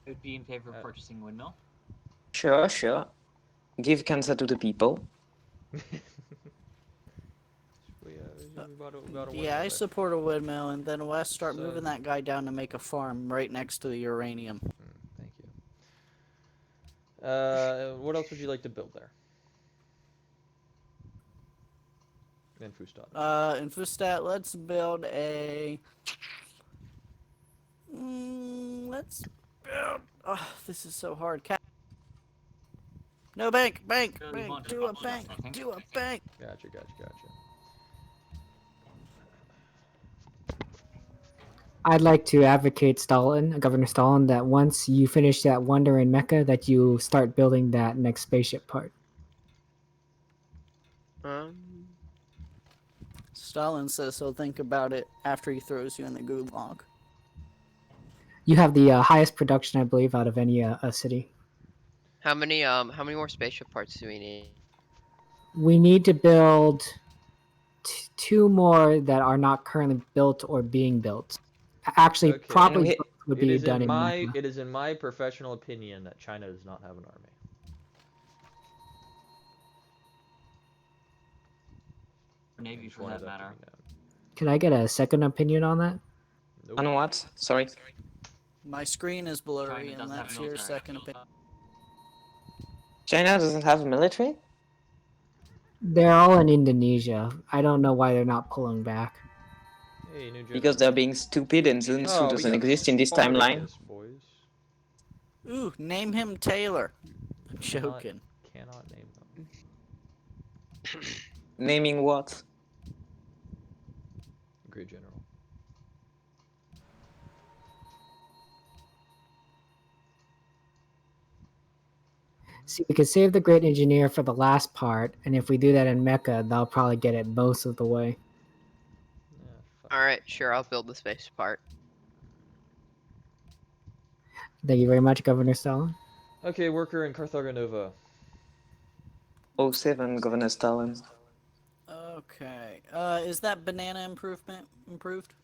E: I would be in favor of purchasing windmill.
B: Sure, sure. Give cancer to the people.
C: Yeah, I support a windmill, and then Wes start
A: So-
C: moving that guy down to make a farm right next to the uranium.
A: Thank you. What else would you like to build there? In Fustop.
C: In Fustat, let's build a. Let's build. Oh, this is so hard. No, bank. Do a bank. Do a bank.
A: Gotcha.
D: I'd like to advocate Governor Stalin, that once you finish that wonder in Mecca, that you start building that next spaceship part.
C: Stalin says he'll think about it after he throws you in the gulag.
D: You have the highest production, I believe, out of any city.
G: How many more spaceship parts do we need?
D: We need to build 2 more that are not currently built or being built. Actually,
A: Okay.
D: probably
B: And
D: both would be done in Mecca.
A: It is in my professional opinion that China does not have an army.
E: Navy,
A: Just
E: for
A: wanted
E: that
A: to
E: matter.
A: be known.
D: Can I get a second opinion on that?
A: Nope.
B: On what? Sorry.
C: My screen is blurry,
E: China
C: and
E: doesn't have
C: that's
E: a
C: your
E: military.
C: second opinion.
B: China doesn't have a military?
D: They're all in Indonesia. I don't know why they're not pulling back.
A: Hey, new general.
B: Because they're being stupid and Sun Tzu
A: Oh, we
B: doesn't
A: got
B: exist in this timeline.
A: Spartacus, boys.
C: Ooh, name him Taylor. I'm joking.
A: Cannot name them.
B: Naming what?
A: Great general.
D: See, we could save the great engineer for the last part, and if we do that in Mecca, they'll probably get it most of the way.
A: Yeah, fuck.
G: Alright, sure, I'll build the space part.
D: Thank you very much, Governor Stalin.
A: Okay, worker in Carthago Nova.
B: 07, Governor Stalin.
C: Okay. Is that banana improvement improved?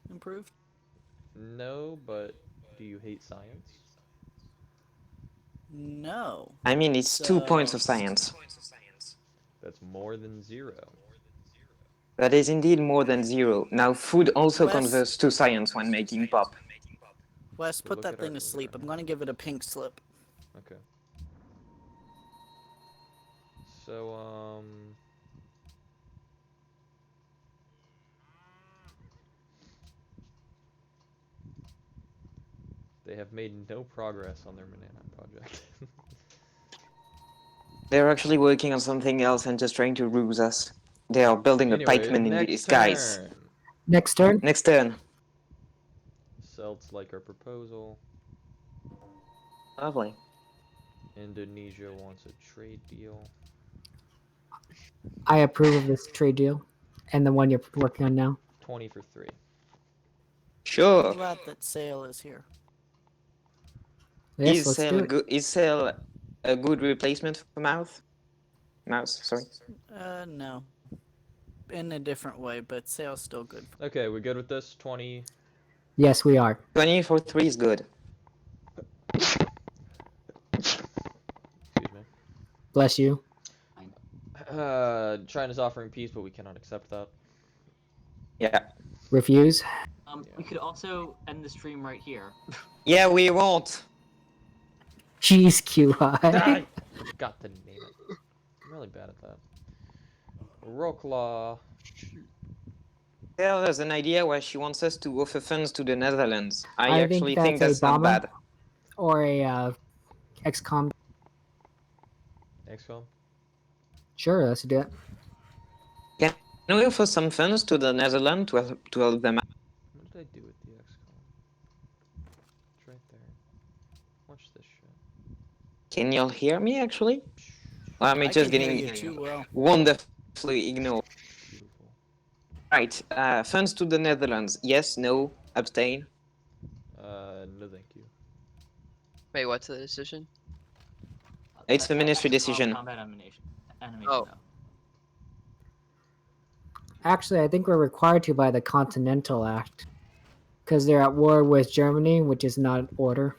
A: No, but do you hate science?
C: No.
B: I mean, it's 2
C: So-
B: points of science.
A: That's more than 0.
B: That is indeed more than 0. Now, food also
C: Wes-
B: converts to science when making pop.
C: Wes, put
A: look
C: that
A: at
C: thing
A: our-
C: to sleep. I'm gonna give it a pink slip.
A: Okay. So, they have made no progress on their banana project.
B: They're actually working on something else and just trying to ruse us. They are building a
A: Anyway,
B: pikeman in
A: next
B: disguise.
A: turn.
D: Next turn.
B: Next turn.
A: Celts like our proposal.
B: Lovely.
A: Indonesia wants a trade deal.
D: I approve of this trade deal, and the one you're working on now.
A: 20 for 3.
C: I'm
B: Sure.
C: glad that Sale is here.
D: Yes, let's do it.
B: Is Sail a good replacement for Mouse? Mouse, sorry.
C: No. In a different way, but Sale's still good.
A: Okay, we good with this? 20.
D: Yes, we are.
B: 20 for 3 is good.
A: Excuse me.
D: Bless you.
A: China's offering peace, but we cannot accept that.
B: Yeah.
D: Refuse.
E: We could also end the stream right here.
B: Yeah, we won't.
D: Jeez, QI.
A: I got to name it. I'm really bad at that. Rocklaw.
B: Sail has an idea where she wants us to offer funds to the Netherlands.
D: I
B: I
D: think
B: actually think
D: that's
B: that's
D: a
B: not
D: bomber.
B: bad.
D: Or a XCOM.
A: XCOM.
D: Sure, let's do it.
B: Can we offer some funds to the Netherlands to help them out?
A: What did I do with the XCOM? It's right there. Watch this shit.
B: Can y'all hear me actually? Or am I
C: I
B: just
C: can hear
B: getting
C: you too well.
B: wonderfully ignored?
A: Beautiful.
B: Right. Funds to the Netherlands. Yes, no, abstain.
A: No thank you.
G: Wait, what's the decision?
B: It's a ministry decision.
E: Combat animation.
G: Oh.
E: Though.
D: Actually, I think we're required to by the Continental Act. Because they're at war with Germany, which is not order.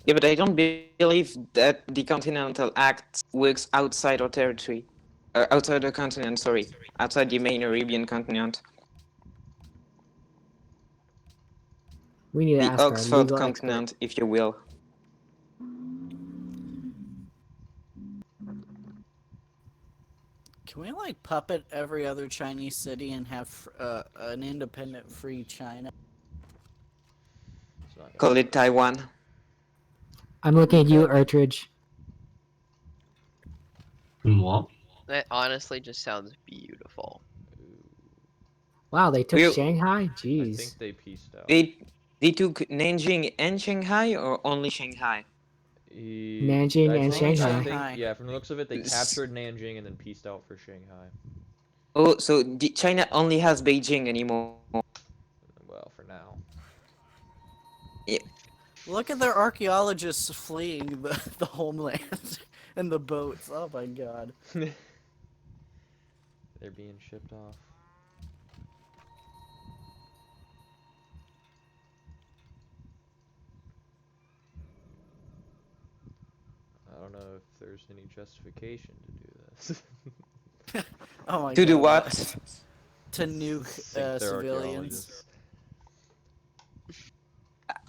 B: Yeah, but I don't believe that the Continental Act works outside our territory. Outside the continent, sorry. Outside the main Arabian continent.
D: We need to
B: The
D: ask our
B: Oxford
D: legal
B: continent,
D: expert.
B: if you will.
C: Can we like puppet every other Chinese city and have an independent free China?
B: Call it Taiwan.
D: I'm looking at you, Ertridge.
F: What?
G: That honestly just sounds beautiful.
D: Wow, they took
B: You-
D: Shanghai?
A: I
D: Jeez.
A: think they pieced out.
B: They took Nanjing and Shanghai, or only Shanghai?
D: Nanjing and Shanghai.
A: Think, yeah, from the looks of it, they captured Nanjing and then pieced out for Shanghai.
B: Oh, so China only has Beijing anymore.
A: Well, for now.
C: Look at their archaeologists fleeing the homeland and the boats. Oh my god.
A: They're being shipped off. I don't know if there's any justification to do this.
C: Oh my god.
B: To do what?
C: To nuke
A: Sink their
C: civilians.
A: archaeologists.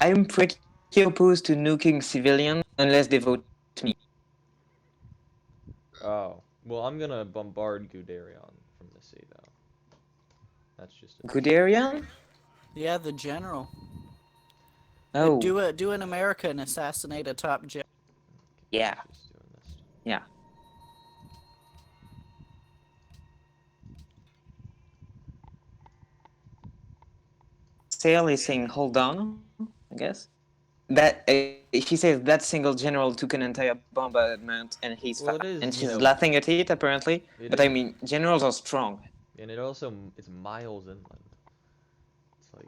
B: I'm pretty opposed to nuking civilians unless they vote me.
A: Oh, well, I'm gonna bombard Guderian from the sea, though. That's just it.
B: Guderian?
C: Yeah, the general.
B: Oh,
C: Do an America and assassinate a top general.
B: yeah.
A: Just doing this.
B: Yeah. Sale is saying, hold on, I guess. That she says that single general took an entire bombardment and he's
A: Well, it is,
B: and
A: you
B: she's
A: know,
B: laughing at it apparently.
A: it
B: But I
A: is-
B: mean, generals are strong.
A: And it also, it's miles inland. It's like...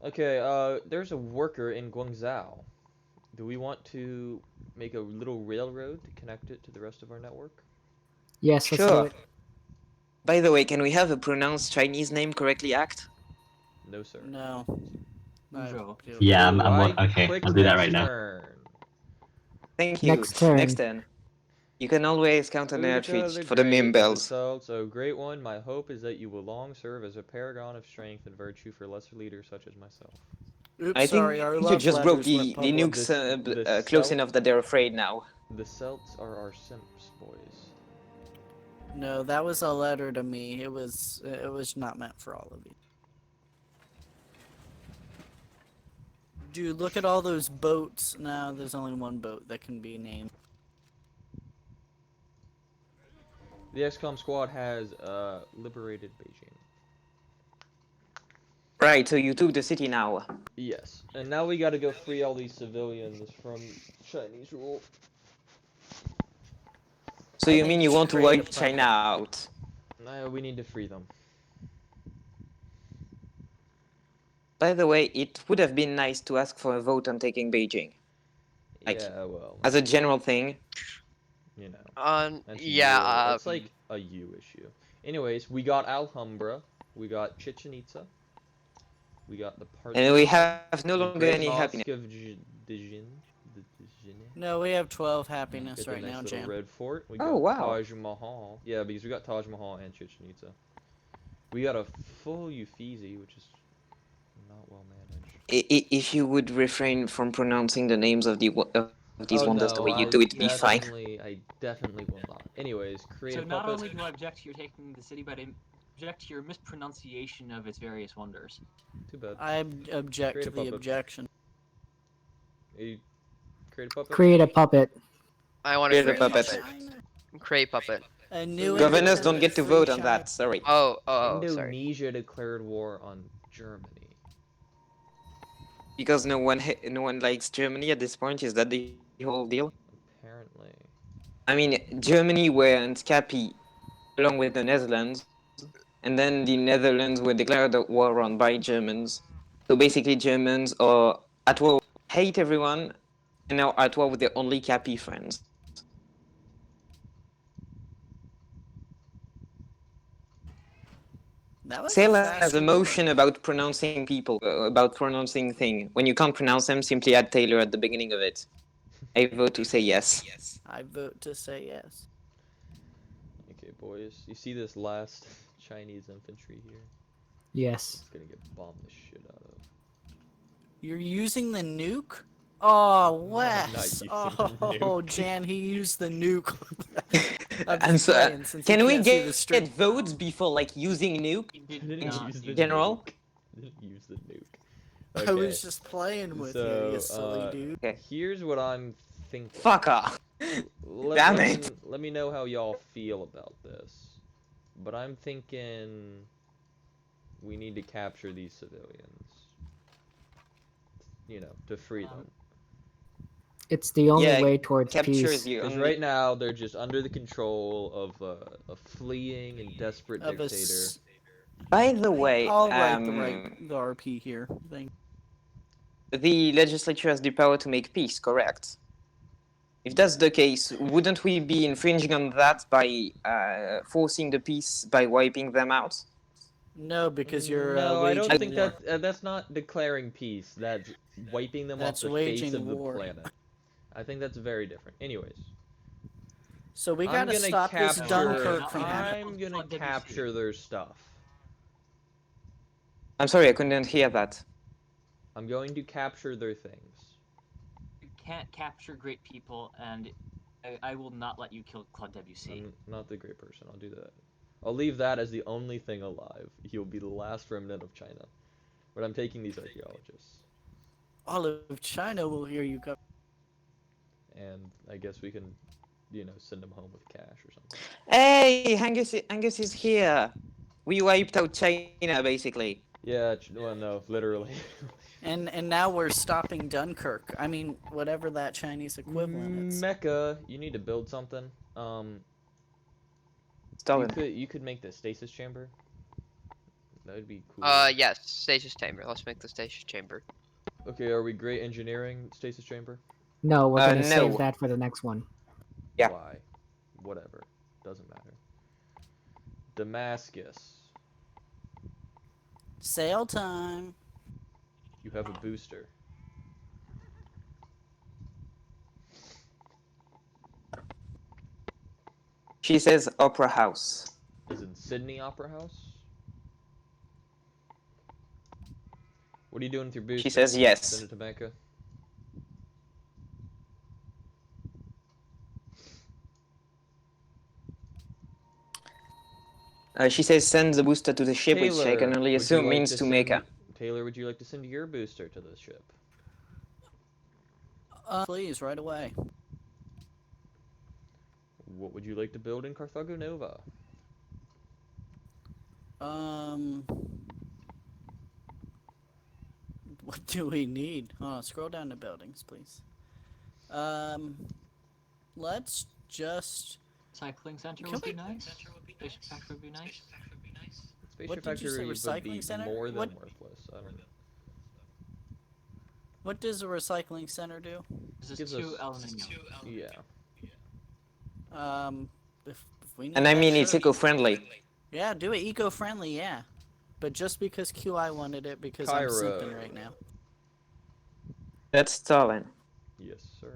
A: Okay, there's a worker in Guangzhou. Do we want to make a little railroad to connect it to the rest of our network?
D: Yes, let's do
B: Sure.
D: it.
B: By the way, can we have a pronounced Chinese name correctly act?
A: No, sir.
C: No.
E: Zhou.
F: Yeah,
A: Oh,
F: okay,
A: clicked
F: I'll do that
A: next
F: right now.
A: turn.
B: Thank you.
D: Next turn.
B: Next turn. You can always count on
A: Who
B: their
A: declared
B: tweets for the
A: great
B: meme
A: of
B: bells.
A: assault? So, great one, my hope is that you will long serve as a paragon of strength and virtue for lesser leaders such as myself.
C: Oops,
B: I think
C: sorry, our
B: you
C: love
B: just broke
C: letters went
B: the
C: public.
B: nukes close enough that they're afraid now.
A: The Celts are our simps, boys.
C: No, that was a letter to me. It was not meant for all of you. Dude, look at all those boats. No, there's only one boat that can be named.
A: The XCOM squad has liberated Beijing.
B: Right, so you took the city now.
A: Yes, and now we gotta go free all these civilians from Chinese rule.
B: So you mean you want to wipe China out?
A: No, we need to free them.
B: By the way, it would have been nice to ask for a vote on taking Beijing. Like,
A: yeah, well,
B: as a general thing.
A: you know. That's
G: Yeah.
A: that's like a you issue. Anyways, we got Alhambra, we got Chichen Itza, we got the part.
B: And we have no
A: the
B: longer
A: Great
B: any
A: Mosque
B: happiness.
A: of Dijin.
C: No, we have 12 happiness
A: Get the
C: right
A: nice
C: now,
A: little
C: Jam.
A: red fort. We
B: Oh,
A: got
B: wow.
A: Taj Mahal. Yeah, because we got Taj Mahal and Chichen Itza. We got a full Uffizi, which is not well managed.
B: If you would refrain from pronouncing the names of these wonders the way you do, it'd be fine.
A: I definitely will not. Anyways, create
E: So
A: a
E: not
A: puppet.
E: only do I object to your taking the city, but I object to your mispronunciation of its various wonders.
A: Too bad.
C: I object
A: Create
C: to
A: a
C: the
A: puppet.
C: objection.
A: You create a puppet.
D: Create a puppet.
G: I want to
B: Create a
G: create
B: puppet.
G: Create puppet.
C: A new
B: Governors don't get to
C: free
B: vote on
C: China.
B: that, sorry.
G: Oh, sorry.
A: Indonesia declared war on Germany.
B: Because no one likes Germany at this point, is that the whole deal?
A: Apparently.
B: I mean, Germany weren't happy along with the Netherlands, and then the Netherlands were declared a war on by Germans. So basically, Germans are at war, hate everyone, and now at war with their only happy friends.
C: That was
B: Sale
C: a
B: has
C: fast
B: a
C: war.
B: motion about pronouncing people, about pronouncing thing. When you can't pronounce them, simply add Taylor at the beginning of it. I vote to say yes.
C: I vote to say yes.
A: Okay, boys. You see this last Chinese infantry here?
D: Yes.
A: It's gonna get bombed the shit out of.
C: You're using the nuke? Oh,
A: I'm not
C: Wes!
A: using the
C: Oh,
A: nuke.
C: Jan, he used the nuke. I'm
B: And
C: just
B: so,
C: playing since
B: can
C: you
B: we
C: can't see the
B: get
C: stream.
B: votes before like using nuke?
E: You did
A: I didn't
E: not
A: use the
B: general?
A: nuke. I didn't use the nuke.
C: I
A: Okay.
C: was just playing with you, you silly dude.
B: Okay.
A: Here's what I'm thinking.
B: Fuck off.
A: Let,
B: Damn
A: let
B: it.
A: Me, let me know how y'all feel about this. But I'm thinking we need to capture these civilians. You know, to free them.
D: It's the only
B: Yeah,
D: way towards
B: capture
D: peace.
B: the
A: Because
B: only...
A: right now they're just under the control of a fleeing and desperate
C: Of a
A: dictator.
B: By the way,
C: I'll write the RP here. Thank
B: the legislature has the power to make peace, correct? If that's the case, wouldn't we be infringing on that by forcing the peace by wiping them out?
C: No, because you're
A: No, I don't
C: waging
A: think
C: war.
A: that's not declaring peace. That's wiping them
C: That's
A: off the face
C: waging
A: of the
C: war.
A: planet. I think that's very different. Anyways,
C: So we
A: I'm
C: gotta
A: gonna
C: stop this
A: capture.
C: Dunkirk from happening.
A: I'm gonna capture their stuff.
B: I'm sorry, I couldn't hear that.
A: I'm going to capture their things.
E: You can't capture great people, and I will not let you kill Claude WC.
A: I'm not the great person. I'll do that. I'll leave that as the only thing alive. He'll be the last remnant of China. But I'm taking these archaeologists.
C: All of China will hear you go.
A: And I guess we can, you know, send them home with cash or something.
B: Hey, Angus is here. We wiped out China, basically.
A: Yeah, well, no, literally.
C: And now we're stopping Dunkirk. I mean, whatever that Chinese equivalent is.
A: Mecca, you need to build something.
B: Stalin.
A: You could make the stasis chamber. That would be cool.
G: Yes, stasis chamber. Let's make the stasis chamber.
A: Okay, are we great engineering stasis chamber?
D: No, we're gonna
B: no.
D: save that for the next one.
B: Yeah.
A: Why? Whatever. Doesn't matter. Damascus.
C: Sail time.
A: You have a booster.
B: She says Opera House.
A: Is in Sydney Opera House? What are you doing with your booster?
B: She says yes.
A: Send it to Mecca.
B: She says send the booster to the ship, which I can only
A: would you
B: assume
A: like
B: means to make her.
A: Taylor, would you like to send your booster to the ship?
C: Please, right away.
A: What would you like to build in Carthago Nova?
C: What do we need? Scroll down to buildings, please. Let's just...
E: Recycling center would be nice. Spaceship factory would be nice.
A: Spaceship
C: What did you say,
A: factory would
C: recycling
A: be
C: center?
A: more than
C: What?
A: worthless. I don't know.
C: What does a recycling center do?
E: This
A: Gives
E: is two
A: us-
E: aluminium.
A: Yeah.
C: If we need
B: And I
C: that,
B: mean, it's
C: sure.
B: eco-friendly.
C: Yeah, do it eco-friendly, yeah. But just because QI wanted it, because I'm
A: Cairo.
C: simping right now.
B: That's Stalin.
A: Yes, sir.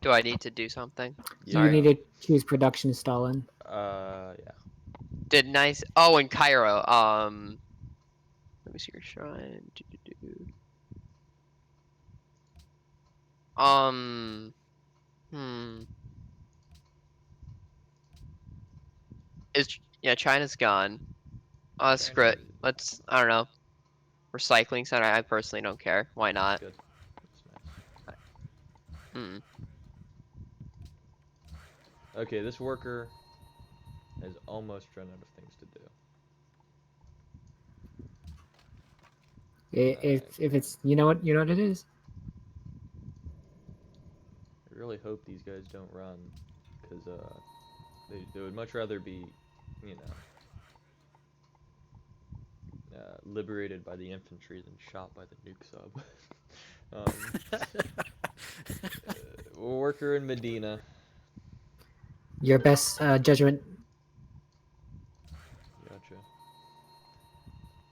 G: Do I need to do something?
A: Yeah.
D: You need to choose production, Stalin.
A: Yeah.
G: Did nice. Oh, in Cairo. Let me see your shrine. Hmm. Yeah, China's gone. Screw it. Let's, I don't know. Recycling center, I personally don't care. Why not?
A: Good. That's nice. Okay, this worker has almost run out of things to do.
D: If it's you know what it is.
A: really hope these guys don't run, because they would much rather be, you know, liberated by the infantry than shot by the nuke sub. Worker in Medina.
D: Your best judgment.
A: Gotcha.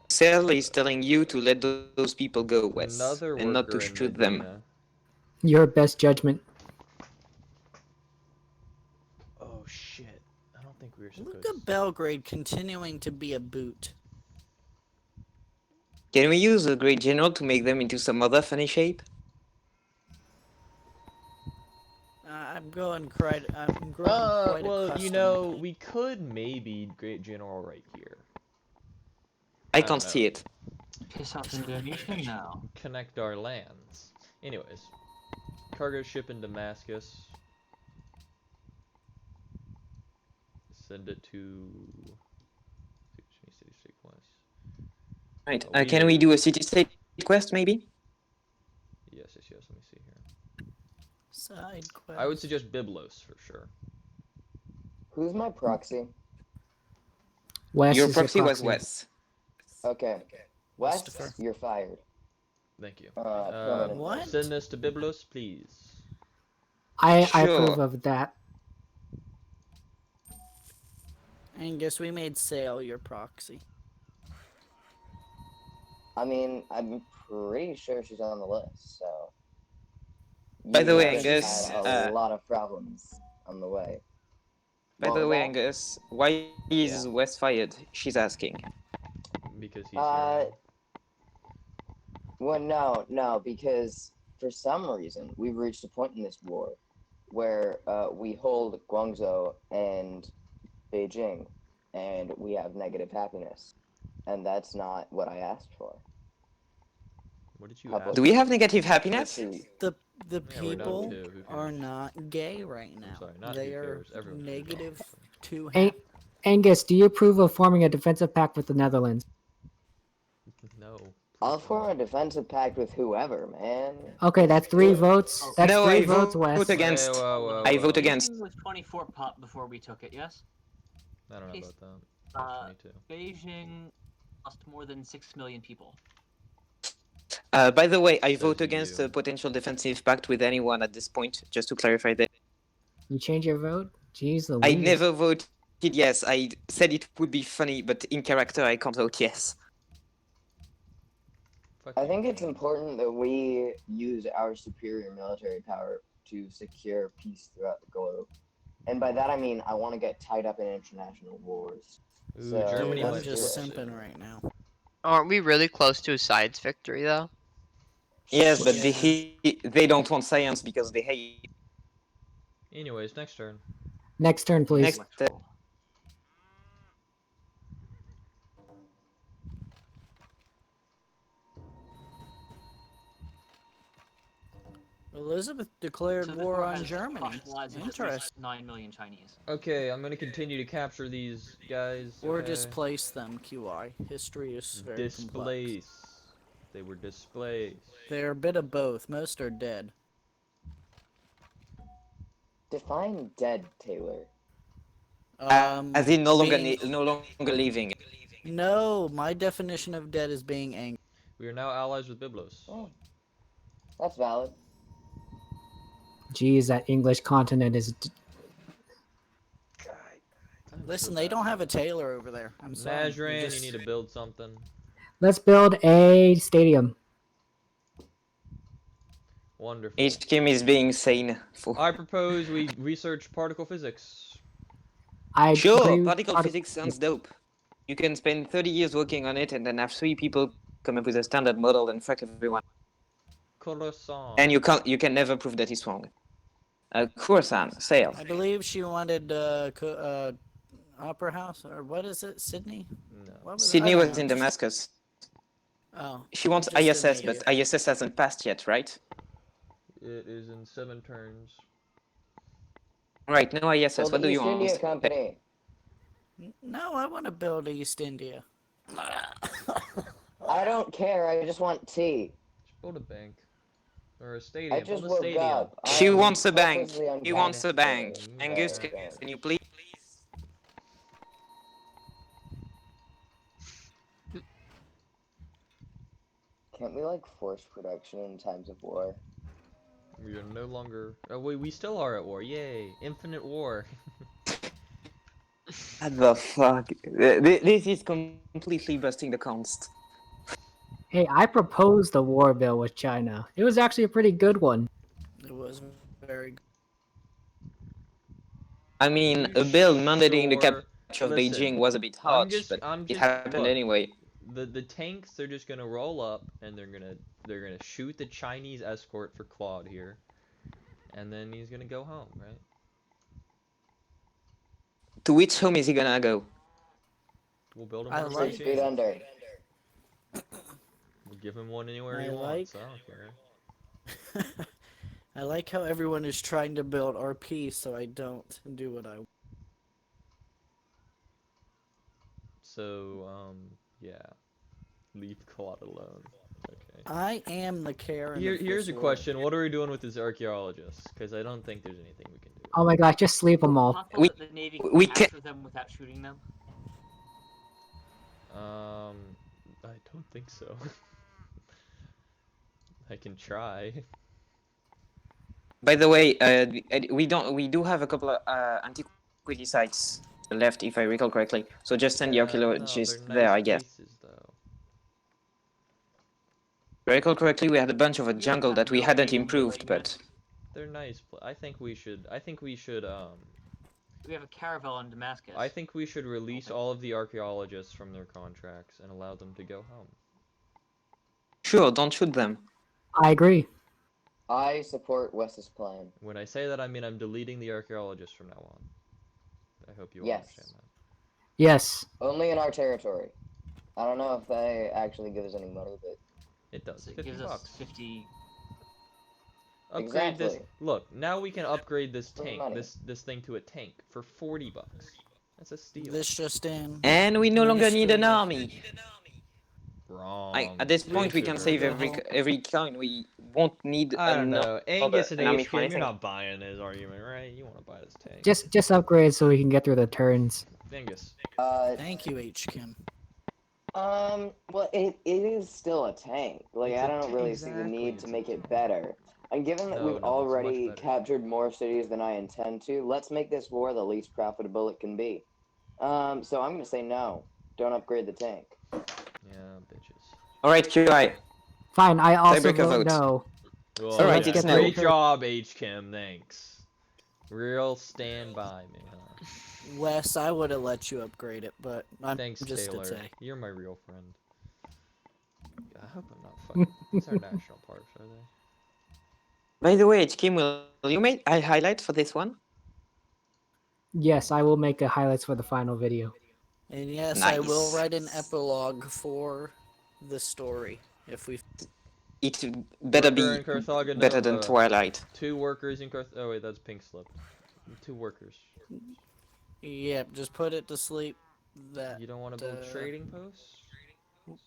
B: Cell is telling you to let those people go, Wes,
A: Another
B: and not to
A: worker in
B: shoot them.
A: Medina.
D: Your best judgment.
A: Oh shit! I don't think we were supposed.
C: Look at Belgrade continuing to be a boot.
B: Can we use a great general to make them into some other funny shape?
C: I'm growing quite
A: well, you know,
C: accustomed.
A: we could maybe Great General right here.
B: I
A: don't
B: can't
A: know.
B: see it.
E: Piss off Indonesia now.
A: Connect our lands. Anyways, cargo ship in Damascus. Send it to city quest.
B: Right. Can we do a city-state quest, maybe?
A: Yes. Let me see here.
C: Side quest.
A: I would suggest Byblos for sure.
H: Who's my proxy?
D: Wes
B: Your
D: is
B: proxy
D: your
B: was
D: proxy.
B: Wes.
H: Okay. Wes, you're fired.
A: Thank you.
C: What?
A: Send this to Byblos, please.
D: I
B: Sure.
D: approve of that.
C: Angus, we made Sail your proxy.
H: I mean, I'm pretty sure she's on the list, so.
B: By the way,
H: haven't
B: Angus,
H: had a lot of problems on the way.
B: By
H: What
B: the
H: was
B: way,
H: that?
B: Angus, why is Wes fired? She's asking.
A: Because he's here now.
H: Well, no, because for some reason we've reached a point in this war where we hold Guangzhou and Beijing, and we have negative happiness, and that's not what I asked for.
A: What did you
H: How about
A: ask?
B: Do we have negative happiness?
C: The
A: Yeah, we're done
C: people
A: too. Who
C: are
A: cares?
C: not gay right now.
A: I'm sorry, not
C: they
A: who
C: are
A: cares. Everyone cares.
C: negative to
D: An- Angus, do you approve of forming a defensive pact with the Netherlands?
A: No.
H: I'll form a defensive pact with whoever, man.
D: Okay, that's 3 votes.
E: Oh,
D: That's
B: no,
D: 3
B: I
D: votes,
B: vote
D: Wes.
B: against.
A: Whoa,
B: I vote
A: whoa.
B: against.
E: Beijing was 24 pop before we took it, yes?
A: I don't know
E: Case-
A: about that. Me too.
E: Beijing lost more than 6 million people.
B: By the way, I
A: Says
B: vote against
A: you.
B: a potential defensive pact with anyone at this point, just to clarify that.
D: You change your vote? Jeez
B: I
D: Louise.
B: never voted yes. I said it would be funny, but in character, I can't vote yes.
A: Fuck
H: I
A: you.
H: think it's important that we use our superior military power to secure peace throughout the globe. And by that I mean I want to get tied up in international wars.
A: Ooh,
H: So,
A: Germany
C: I'm
A: might
C: just
A: do it
C: simping
A: soon.
C: right now.
G: Aren't we really close to a side's victory, though?
B: Yes, but
C: Yeah.
B: they don't want science because they hate.
A: Anyways, next turn.
D: Next turn, please.
B: Next,
E: Electoral.
C: Elizabeth declared
E: So this
C: war on
E: has
C: Germany.
E: hospitalized at least
C: Interesting.
E: 9 million Chinese.
A: Okay, I'm gonna continue to capture these guys.
C: Or
A: okay?
C: displace them, QI. History is very complex.
A: Displace. They were displaced.
C: They're a bit of both. Most are dead.
H: define dead, Taylor.
B: as in no longer
C: being-
B: no longer living.
C: No, my definition of dead is being angry.
A: We are now allies with Byblos.
H: Oh, that's valid.
D: Jeez, that English continent is.
C: Listen, they don't have a Taylor over there. I'm sorry.
A: Najran, you need to build something.
D: Let's build a stadium.
A: Wonderful.
B: HKM is being sane.
A: I propose we research particle physics.
D: I agree
B: Sure,
D: with
B: particle physics sounds dope. You can spend 30 years working on it and then have 3 people come up with a standard model and fuck everyone.
A: Croissant.
B: And you can never prove that it's wrong. Croissant, sail.
C: I believe she wanted Opera House, or what is it? Sydney?
A: No.
C: What was it?
B: Sydney
C: I don't
B: was
C: know.
B: in Damascus.
C: Oh.
B: She wants
C: just
B: ISS,
C: didn't
B: but
C: make it.
B: ISS hasn't passed yet, right?
A: It is in 7 turns.
B: Right, no ISS.
H: Build
B: What
H: the
B: do you
H: East
B: want?
H: India Company.
C: No, I want to build East India.
H: I don't care. I just want tea.
A: Just build a bank. Or a stadium.
H: I just
A: Build a
H: woke
A: stadium.
H: up.
B: She wants a bank.
H: hopelessly
B: She wants a bank.
H: uncomfortable
B: Angus,
H: with bank.
B: can you please?
H: Can't we like force production in times of war?
A: We are no longer. Oh wait, we still are at war. Yay! Infinite war.
B: What the fuck? This is completely busting the const.
D: Hey, I proposed a war bill with China. It was actually a pretty good one.
C: It was very good.
B: I mean, a bill mandating the
A: Sure.
B: capture of
A: Listen,
B: Beijing was a bit harsh, but it happened
A: look,
B: anyway.
A: The tanks, they're just gonna roll up and they're gonna shoot the Chinese escort for Claude here, and then he's gonna go home, right?
B: To which home is he gonna go?
A: We'll build him
C: I
A: one in
C: like-
H: 6 feet
A: Beijing.
H: under.
A: We'll give him one anywhere he
C: I
A: wants.
C: like-
A: I don't care.
C: I like how everyone is trying to build RP so I don't do what I.
A: So yeah, leave Claude alone. Okay.
C: I am the Karen. of
A: Here's
C: this
A: a
C: war.
A: question: what are we doing with this archaeologist? Because I don't think there's anything we can do.
D: Oh my gosh, just sleep them all.
E: Possible
B: We-
E: that the Navy
B: we
E: can
B: can-
E: capture them without shooting them?
A: I don't think so. I can try.
B: By the way, we do have a couple of antiquity sites left, if I recall correctly. So just send the archaeologists
A: they're
B: there,
A: nice
B: I guess.
A: places, though.
B: If I recall correctly, we had a bunch of a
E: We
B: jungle
E: have
B: that we
E: no
B: hadn't
E: naval
B: improved,
E: monument.
B: but
A: They're nice. I think we should.
E: We have a caravel in Damascus.
A: I think we should release all of the archaeologists from their contracts and allow them to go home.
B: sure, don't shoot them.
D: I agree.
H: I support Wes's plan.
A: When I say that, I mean I'm deleting the archaeologists from now on. I hope you all
H: Yes.
A: understand that.
D: Yes.
H: Only in our territory. I don't know if they actually give us any money, but
A: It does.
E: So it
A: 50
E: gives
A: bucks.
E: us 50.
A: Upgrade this.
H: Exactly.
A: Look, now we can upgrade this
H: For
A: tank,
H: money.
A: this thing to a tank for 40 bucks. That's a steal.
C: This just in.
B: And we no longer need an
C: Ministry of-
B: army.
A: Wrong.
B: At this point, we can
A: Sugar.
B: save every coin. We won't need
A: I don't know.
B: another
A: Angus and
B: an army for
A: HM, you're
B: anything.
A: not buying his argument, right? You want to buy this tank.
D: Just upgrade so we can get through the turns.
A: Angus.
C: Thank you, H. Kim.
H: well, it is still a tank. Like,
A: It's
H: I
A: a
H: don't
A: tank,
H: really see the
A: exactly,
H: need
A: it's
H: to
A: a
H: make it
A: tank.
H: better. And given that
A: No,
H: we've
A: no, it's much
H: already
A: better.
H: captured more cities than I intend to, let's make this war the least profitable it can be. So I'm gonna say no. Don't upgrade the tank.
A: Yeah, bitches.
B: Alright, QI.
D: Fine, I also
B: Tiebreaker
D: vote
B: vote.
D: no.
A: Well,
B: Alright,
A: yeah,
B: it's no.
A: great job, H. Kim. Thanks. Real stand by me, huh?
C: Wes, I would have let you upgrade it, but I'm
A: Thanks,
C: just
A: Taylor.
C: to say.
A: You're my real friend. I hope I'm not fucking. These are national parks, are they?
B: By the way, Kim, will you make a highlight for this one?
D: Yes, I will make a highlights for the final video.
C: And yes, I will
B: Nice.
C: write an epilogue for the story if we.
B: It better
A: Worker
B: be
A: in Carthago
B: better than
A: Nova.
B: Twilight.
A: 2 workers in Carth. Oh wait, that's pink slip. 2 workers.
C: Yep, just put it to sleep. That.
A: You don't want to build trading posts?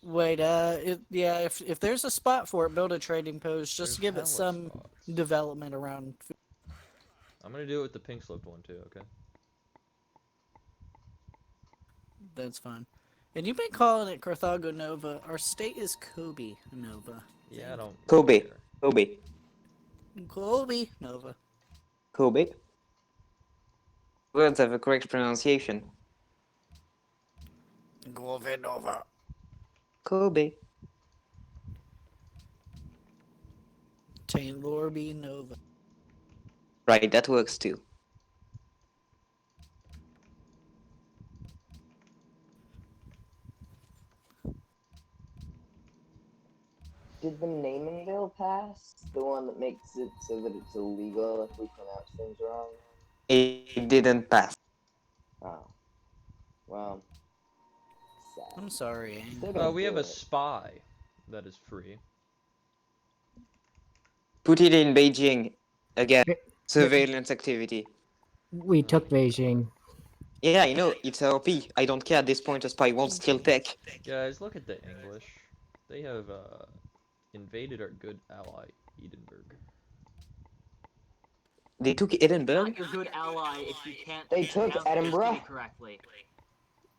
C: Wait, yeah, if there's a spot for it, build a trading post. Just
A: There's
C: give it
A: hella
C: some
A: spots.
C: development around.
A: I'm gonna do it with the pink slipped one too. Okay.
C: That's fine. And you've been calling it Carthago Nova. Our state is Kobe Nova.
A: Yeah, I don't.
B: Kobe.
A: care.
B: Kobe.
C: Kobe Nova.
B: Kobe. Words have a correct pronunciation.
C: Kobe Nova.
B: Kobe.
C: Taylor B. Nova.
B: Right, that works too.
H: Did the naming bill pass? The one that makes it so that it's illegal if we pronounce things wrong?
B: It didn't pass.
H: Oh. Well. Sad.
C: I'm sorry, Ang.
H: Still gonna
A: We have
H: do
A: a
H: it.
A: spy that is free.
B: Put it in Beijing. Again,
D: Eh,
B: surveillance activity.
D: We took Beijing.
B: Yeah, I know, it's RP. I don't care at this point, a spy won't steal tech.
A: Guys, look at the English. They have invaded our good ally Edinburgh.
B: They took
E: Not
B: Edinburgh?
E: your good ally if you can't
H: They took
E: pronounce the
H: Edinburgh?
E: city correctly.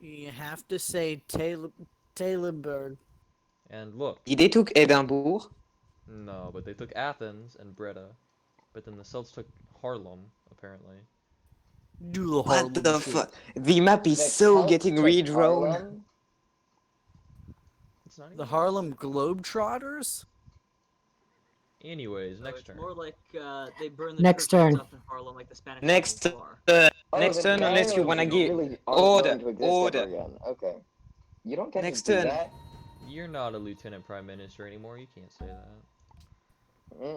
C: You have to say Taylorburg.
A: And look.
B: They took Edinburgh?
A: No, but they took Athens and Breda. But then the Celts took Harlem, apparently.
C: Do the
B: What
C: Harlem
B: the
C: shit.
B: fuck? The map is
H: The
B: so
H: Celts
B: getting
H: took
B: redrawn.
H: Harlem?
A: It's not even
C: The Harlem Globetrotters?
A: Anyways,
E: So
A: next
E: it's
A: turn.
E: more like they burn the
D: Next
E: churches
D: turn.
E: up in Harlem like the Spanish
B: Next,
E: War.
B: next
H: the
B: turn, unless you
H: Marylands
B: wanna give
H: really aren't
B: order,
H: going to exist ever
B: order.
H: again. Okay. You don't get
B: Next
H: to do
B: turn.
H: that.
A: You're not a lieutenant prime minister anymore. You can't say that.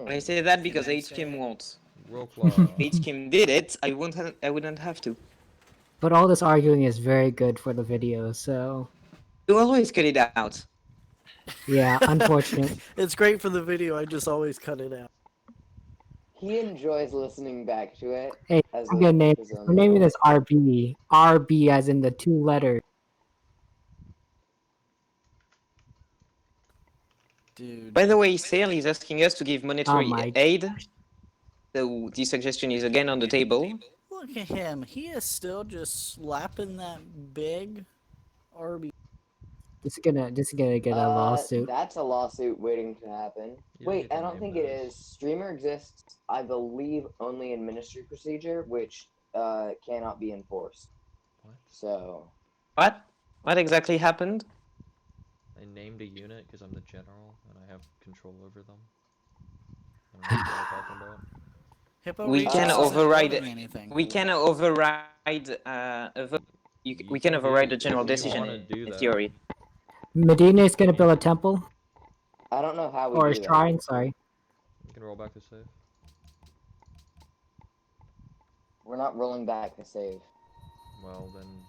B: I say that because
C: Can I
B: HKM
C: say-
B: won't.
A: Roll claw.
B: HKM did it. I wouldn't have to.
D: But all this arguing is very good for the video, so
B: You always cut it out.
D: yeah, unfortunate.
C: It's great for the video, I just always cut it out.
H: He enjoys listening back to it.
D: Hey,
H: as
D: I'm gonna name
H: his own
D: we're naming
H: voice.
D: this RB. RB as in the 2 letters.
C: Dude.
B: By the way, Sale is asking us to give monetary
D: my-
B: aid. So this suggestion is again on the table.
C: Look at him. He is still just slapping that big RB.
D: This is gonna get a lawsuit.
H: That's a lawsuit waiting to happen.
A: You don't
H: Wait,
A: get to
H: I don't
A: name
H: think it
A: those.
H: is. Streamer exists, I believe, only in ministry procedure, which cannot be enforced.
A: What?
H: So,
B: What? What exactly happened?
A: I named a unit because I'm the general and I have control over them. I don't know what you're talking about.
C: Hippo
B: We
C: Regis
B: can
C: isn't
B: override
C: voting
B: it.
C: anything.
B: We can override a vote. We can override a general
A: if you
B: decision
A: wanna do
B: in
A: that.
B: theory.
D: Medina is gonna build a temple
H: I don't know how we
D: or a
H: do that.
D: shrine. Sorry.
A: You can roll back to save.
H: We're not rolling back to save.
A: Well then.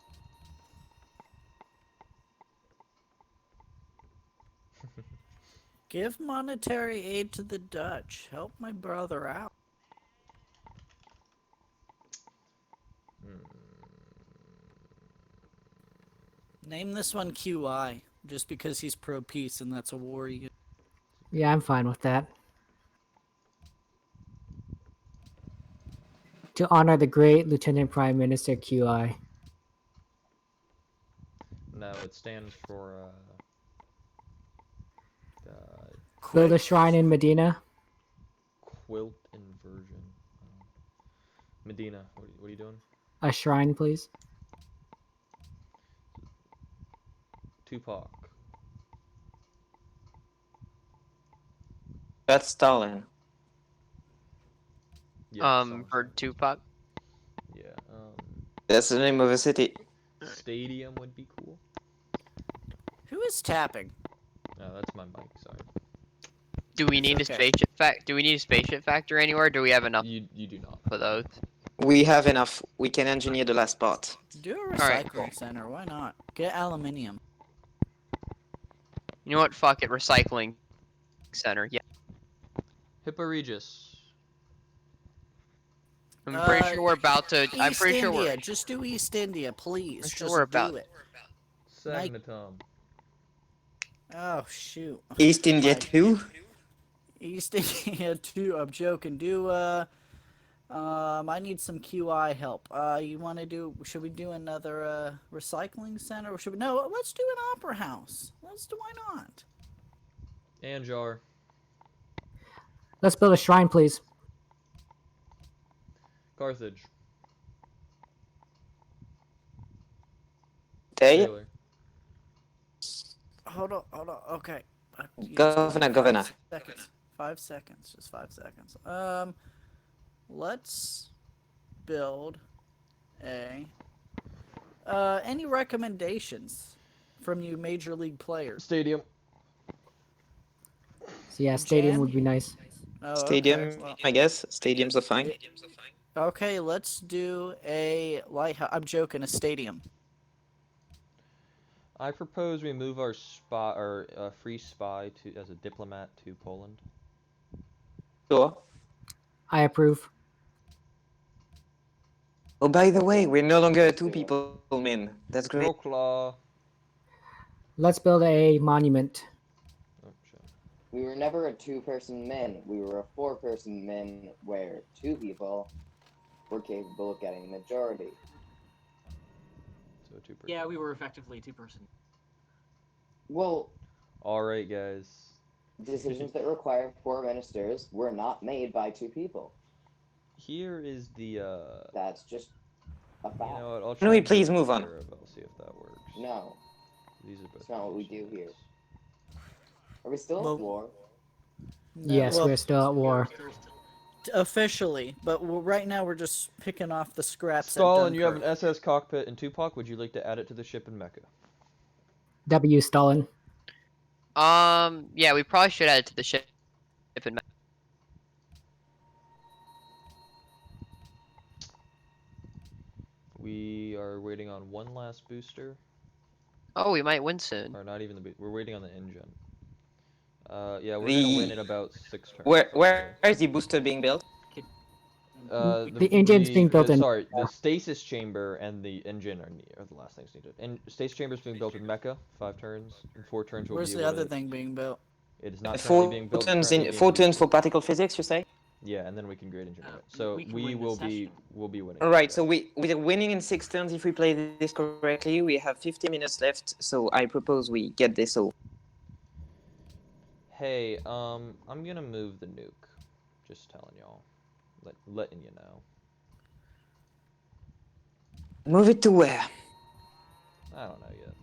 C: Give monetary aid to the Dutch. Help my brother out. Name this one QI, just because he's pro peace and that's a war you.
D: Yeah, I'm fine with that. To honor the great Lieutenant Prime Minister QI.
A: No, it stands for
D: Build a shrine in Medina.
A: quilt inversion. Medina, what are you doing?
D: A shrine, please.
A: Tupac.
B: That's Stalin.
A: Yeah, sounds
G: For
A: right.
G: Tupac.
A: Yeah.
B: That's the name of a city.
A: Stadium would be cool.
C: Who is tapping?
A: No, that's my mic. Sorry.
G: Do we need
C: okay.
G: a spaceship factor anywhere? Do we have enough
A: You do not.
G: for those?
B: We have enough. We can engineer the last part.
C: Do a recycling
G: Alright, cool.
C: center. Why not? Get aluminium.
G: You know what? Fuck it. Recycling center. Yeah.
A: Hippo Regis.
G: I'm pretty sure we're about to. I'm
C: East
G: pretty sure
C: India.
G: we're.
C: Just do East India, please.
G: I'm sure
C: Just
G: we're
C: do
G: about-
C: it.
A: Sagnatum.
C: Oh shoot.
B: East India
C: Like-
B: 2?
C: East India 2. I'm joking. Do I need some QI help. You want to do? Should we do another recycling center? Or should we? No. Let's do an opera house. Let's do. Why not?
A: Anjar.
D: Let's build a shrine, please.
A: Carthage.
B: Tay?
A: Taylor.
C: Hold on. Okay.
B: Governor.
C: 5 seconds. 5 seconds. Just 5 seconds. Let's build a. Any recommendations from you, major league players?
A: Stadium.
D: So yeah, stadium
C: Jan?
D: would be nice.
C: Oh,
B: Stadium,
C: okay. Well,
B: I guess. Stadiums are fine.
C: okay, let's do a lighthouse. I'm joking. A stadium.
A: I propose we move our free spy to as a diplomat to Poland.
B: Sure.
D: I approve.
B: Oh, by the way, we're no longer a 2 people min. That's great.
A: Rocklaw.
D: Let's build a monument.
A: Oh, shit.
H: We were never a two-person min. We were a four-person min where two people were capable of getting a majority.
A: So 2%.
E: Yeah, we were effectively 2-person.
H: Well,
A: alright, guys.
H: decisions that require four ministers were not made by two people.
A: Here is the,
H: That's just a fact.
A: You know what, I'll
B: Can
A: try
B: we
A: and do
B: please
A: it
B: move on?
A: Arab. I'll see if that works.
H: No,
A: These are both
H: that's not what we do
A: position
H: here.
A: units.
H: Are we still
C: Well-
H: at war?
C: No,
D: Yes,
C: well,
D: we're still at war.
C: officially, but right now we're just picking off the scraps.
A: Stalin,
C: at
A: you have an
C: Dunkirk.
A: SS cockpit in Tupac. Would you like to add it to the ship in Mecca?
D: W Stalin.
G: Yeah, we probably should add it to the ship. And
A: We are waiting on one last booster.
G: oh, we might win soon.
A: Or not even the we're waiting on the engine. Yeah, we're gonna win in about 6 turns.
B: Where is the booster being built?
D: The engine's being built in.
A: Sorry, the stasis chamber and the engine are the last things needed. And stasis chamber is being built in Mecca. 5 turns. In 4 turns we'll
C: Where's
A: be
C: the
A: able
C: other
A: to...
C: thing being built?
A: It is not currently
B: Four
A: being built.
B: turns
A: currently
B: in
A: being
B: 4 turns for
A: boosted.
B: particle physics, you say?
A: Yeah, and then we can grade engineer it. So
E: we can
A: we
E: win
A: will
E: this
A: be
E: session.
A: winning.
B: All right, so we're winning in 6 turns if we play this correctly. We have 50 minutes left, so I propose we get this over.
A: Hey, I'm gonna move the nuke. Just telling y'all, letting you know.
B: Move it to where?
A: I don't know yet.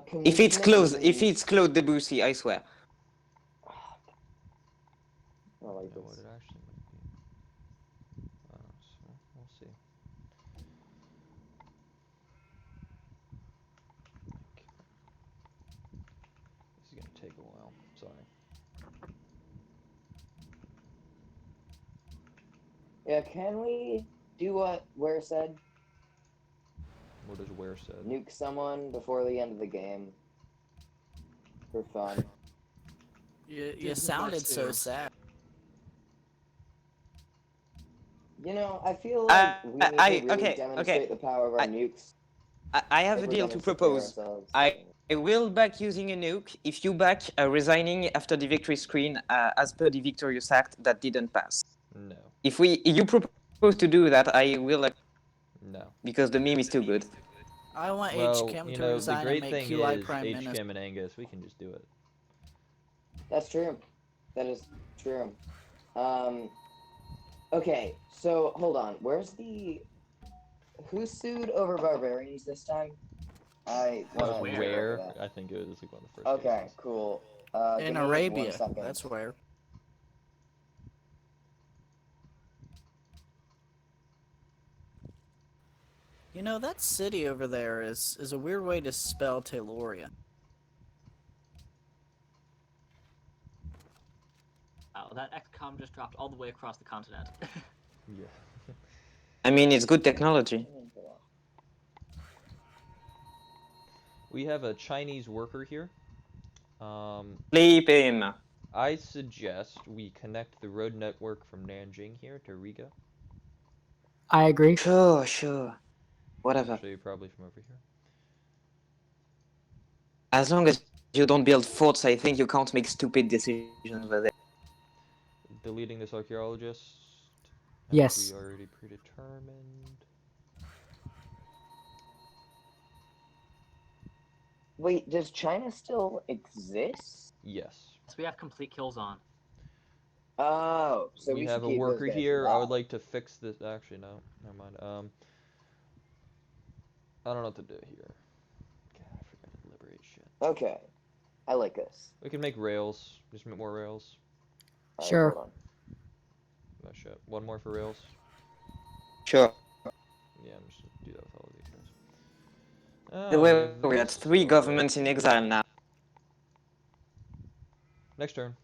H: Can
B: If
H: we
B: it's
H: make
B: closed,
H: these-
B: if it's closed, Debussy, I swear.
H: I don't like
A: You know
H: this.
A: what it actually might be. So we'll see. Okay. This is gonna take a while. Sorry.
H: Yeah, can we do what Ware said?
A: What does Ware said?
H: Nuke someone before the end of the game. For fun.
C: You sounded so sad.
H: You know, I feel like we need to really
B: okay,
H: demonstrate the power of our nukes.
B: I have
H: if
B: a
H: we're
B: deal
H: gonna
B: to
H: secure
B: propose.
H: ourselves.
B: I will back using a nuke if you back resigning after the victory screen as per the victorious act that didn't pass.
A: No.
B: If you propose to do that, I will
A: No.
B: because the meme is too good.
C: I want
A: Well,
C: HChem
A: you
C: to
A: know, the
C: resign and
A: great
C: make
A: thing
C: QI
A: is
C: Prime Minister.
A: HChem and Angus, we can just do it.
H: That's true. That is true. Okay, so hold on. Where's the... Who sued over barbarians this time? I wanna
E: Where?
H: check
A: Where?
H: over that.
A: I think it was like one of the first
H: Okay,
A: cases.
H: cool. give
C: In
H: me
C: Arabia,
H: 1 second.
C: that's where. You know, that city over there is a weird way to spell Tayloria.
E: Wow, that XCOM just dropped all the way across the continent.
A: Yeah.
B: I mean, it's good technology.
A: We have a Chinese worker here.
B: Sleep him.
A: I suggest we connect the road network from Nanjing here to Riga.
D: I agree.
B: Sure. Whatever.
A: Actually, probably from over here.
B: As long as you don't build forts, I think you can't make stupid decisions over there.
A: Deleting this archaeologist. as
D: Yes.
A: We already predetermined.
H: Wait, does China still exist?
A: Yes.
E: So we have complete kills on.
H: Oh, so
A: we
H: we
A: have
H: should
A: a
H: keep those
A: worker
H: guys
A: here. I would
H: alive.
A: like to fix this. Actually, no. Never mind. I don't know what to do here. God, I forgot to liberate shit.
H: Okay, I like this.
A: We can make rails. Just make more rails.
H: All right,
D: Sure.
H: hold on.
A: Oh shit. One more for rails.
B: Sure.
A: Yeah, I'm just gonna do that with all of these guys.
B: We're at 3 governments in exile now.
A: Next turn.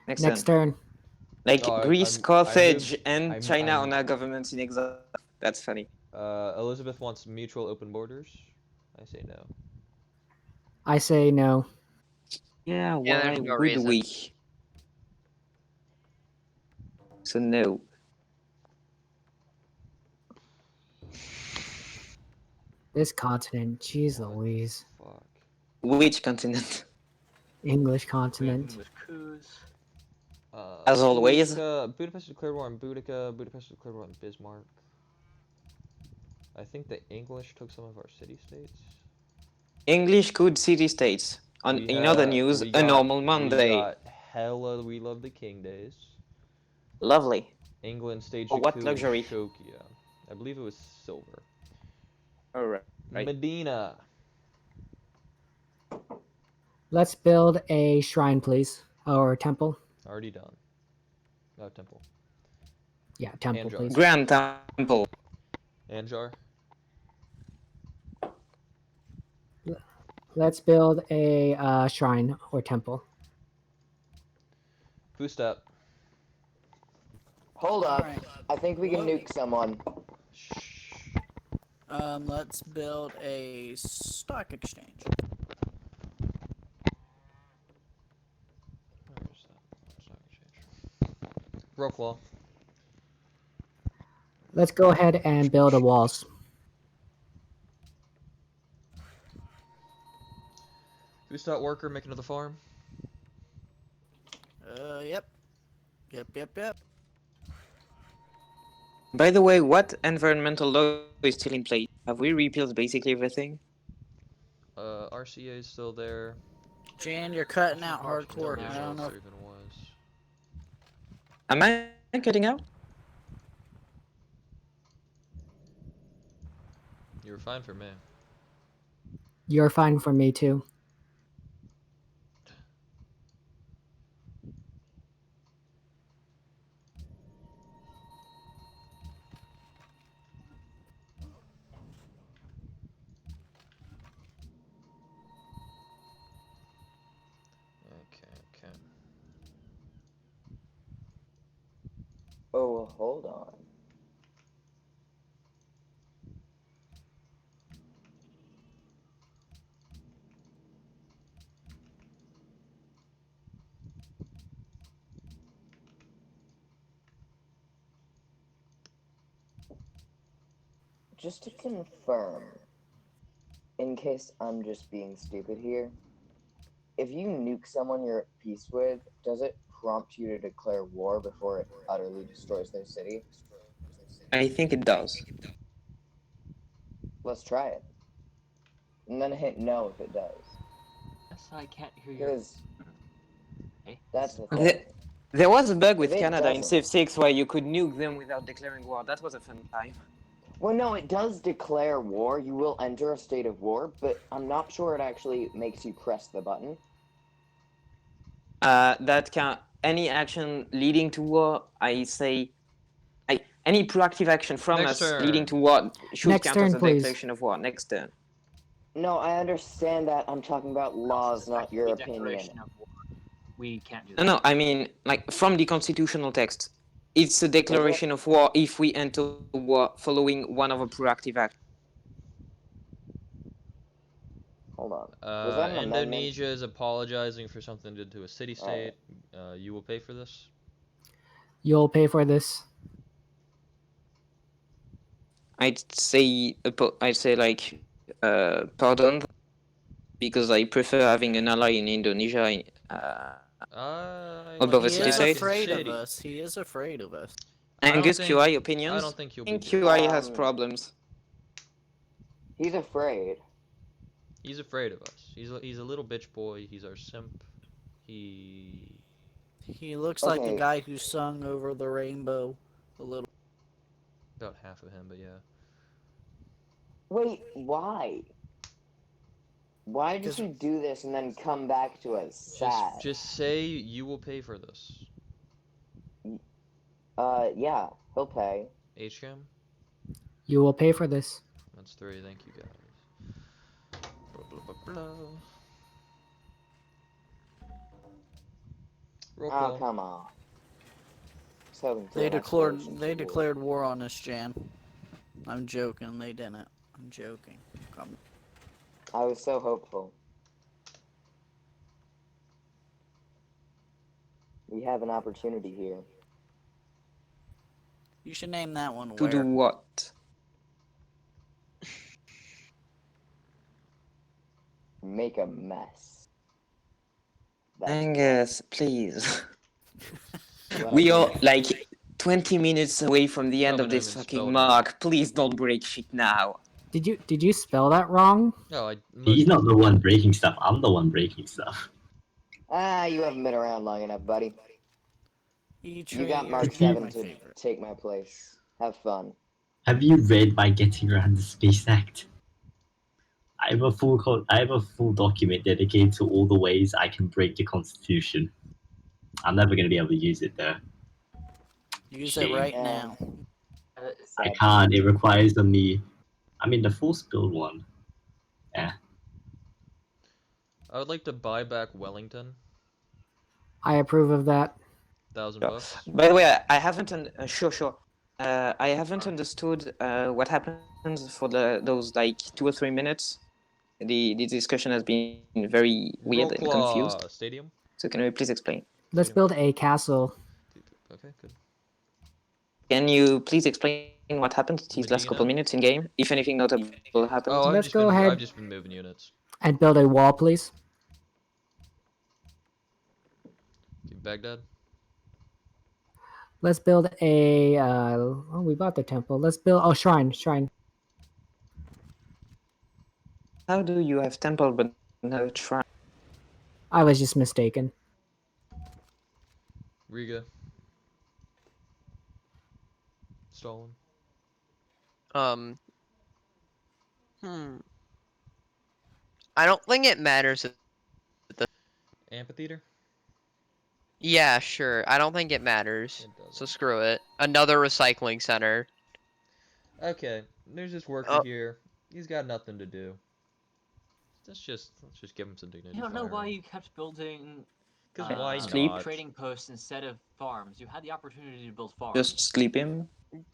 D: Next turn.
B: Like
A: Oh,
B: Greece,
A: I
B: Carthage,
A: moved-
B: and
A: I'm-
B: China
A: I'm-
B: on our governments in exile. That's funny.
A: Elizabeth wants mutual open borders. I say no.
D: I say no.
B: Yeah,
G: Yeah,
B: why
G: there's no
B: would
G: reason.
B: we? So no.
D: This continent, jeez Louise.
A: Fuck.
B: Which continent?
D: English
E: We have
D: continent.
E: English coups.
B: As always.
A: Budapest declared war on Boudica. Budapest declared war on Bismarck. I think the English took some of our city-states.
B: English good city-states. In other news, a normal Monday.
A: We got hella We Love the King days.
B: Lovely.
A: England staged
B: Oh,
A: a
B: what
A: coup
B: luxury.
A: in Shokia. I believe it was silver.
B: Alright.
A: Medina.
D: Let's build a shrine, please, or temple.
A: Already done. No, temple.
D: Yeah, temple,
A: Anjar.
D: please.
B: Grand Temple.
A: Anjar.
D: Let's build a shrine or temple.
A: Fustep.
H: Hold up.
C: Alright.
H: I think we can nuke someone.
A: Shh.
C: Let's build a stock exchange.
A: Where's that? Stock exchange. Roll call.
D: Let's go ahead and build a walls.
A: Fustep worker making another farm.
C: Yep. Yep.
B: By the way, what environmental law is still in place? Have we repealed basically everything?
A: RCA is still there.
C: Jan, you're cutting out hardcore.
A: Yeah,
C: I don't know.
A: there even was.
B: Am I cutting out?
A: You were fine for me.
D: You're fine for me too.
A: Okay.
H: Oh, hold on. Just to confirm, in case I'm just being stupid here, if you nuke someone you're at peace with, does it prompt you to declare war before it utterly destroys their city?
B: I think it does.
H: Let's try it. And then hit no if it does.
E: Yes, I can't hear you.
H: Because
E: Okay.
H: that's the thing.
B: There was a bug with
H: If it
B: Canada in
H: doesn't-
B: Civ 6 where you could nuke them without declaring war. That was a fun time.
H: Well, no, it does declare war. You will enter a state of war, but I'm not sure it actually makes you press the button.
B: That can any action leading to war, I say, any proactive action from
A: Next
B: us
A: turn.
B: leading to war should
D: Next
B: count
D: turn,
B: as a
D: please.
B: declaration of war. Next turn.
H: No, I understand that. I'm talking about laws, not your
E: The
H: opinion.
E: declaration of war. We can't do
B: No,
E: that.
B: no, I mean, like, from the constitutional text. It's a declaration of war if we enter war following one of a proactive action.
H: Hold on. Was that an amendment?
A: Indonesia is apologizing for something did to a city-state. You will pay for this.
D: You'll pay for this.
B: I'd say like, pardon, because I prefer having an ally in Indonesia. Above a
C: He
B: city
C: is
B: state?
C: afraid of us. He is afraid of us.
B: Angus,
A: think-
B: QI opinions?
A: I don't think you'll
B: I
A: be
B: think
A: good.
B: QI has problems.
H: He's afraid.
A: He's afraid of us. He's a little bitch boy. He's our simp. He
C: He looks like the
H: Okay.
C: guy who sung over the rainbow a little.
A: about half of him, but yeah.
H: Wait, why? Why does he do this and then come back to us sad?
A: Just say you will pay for this.
H: Yeah, he'll pay.
A: HCAM?
D: You will pay for this.
A: That's 3, thank you guys. Blah, blah, blah, blah. Roll
H: Oh,
A: call.
H: come on. Just hoping for
C: They
H: an
C: declared
H: explanation
C: they
H: for war.
C: declared war on us, Jan. I'm joking. They didn't. I'm joking. Come.
H: I was so hopeful. We have an opportunity here.
C: You should name that one
B: To do
C: where.
B: what?
H: make a mess. That's
B: Angus, please.
H: what
B: We
H: I
B: are
H: mean.
B: like 20 minutes away from the end
A: Probably
B: of
A: not
B: this
A: even
B: fucking
A: spelled right.
B: mark. Please don't break shit now.
D: Did you spell that wrong?
A: No,
F: He's not the one breaking stuff. I'm the one breaking stuff.
H: Ah, you haven't been around long enough, buddy. You got Mark
C: you're
H: 7
C: my
H: to
C: favorite.
H: take my place. Have fun.
F: Have you read by Getting Around the Space Act? I have a full document dedicated to all the ways I can break the Constitution. I'm never going to be able to use it though.
C: Use
F: Shame.
C: it right
H: Yeah.
C: now.
F: I
H: Sad.
F: can't. It requires only. I mean, the full spilled one. Yeah.
A: I would like to buy back Wellington.
D: I approve of that.
A: $1,000.
B: By the way, I haven't. Sure. I haven't understood what happens for those like 2 or 3 minutes. The discussion has been very weird and confused.
A: Stadium.
B: So can you please explain?
D: Let's build a castle.
A: Okay, good.
B: Can you please explain what happened these last couple
A: Medina?
B: minutes in game? If anything notable happened?
A: Oh,
D: Let's go ahead.
A: I've just been moving units.
D: And build a wall, please.
A: Okay, Baghdad.
D: Let's build a. Oh, we bought the temple. Let's build. Oh, shrine.
B: How do you have temple but no shrine?
D: I was just mistaken.
A: Riga. Stalin.
G: I don't think it matters.
A: Amphitheater.
G: Yeah, sure. I don't think it matters.
A: It doesn't.
G: So screw it. Another recycling center.
A: Okay, there's this worker
G: Oh.
A: here. He's got nothing to do. Let's just give him some dignity.
E: I don't know
A: fire
E: why
A: him.
E: you kept building
A: 'Cause why
B: Sleep.
A: not?
E: trading posts instead of farms. You had the opportunity to build farms.
B: Just sleep him.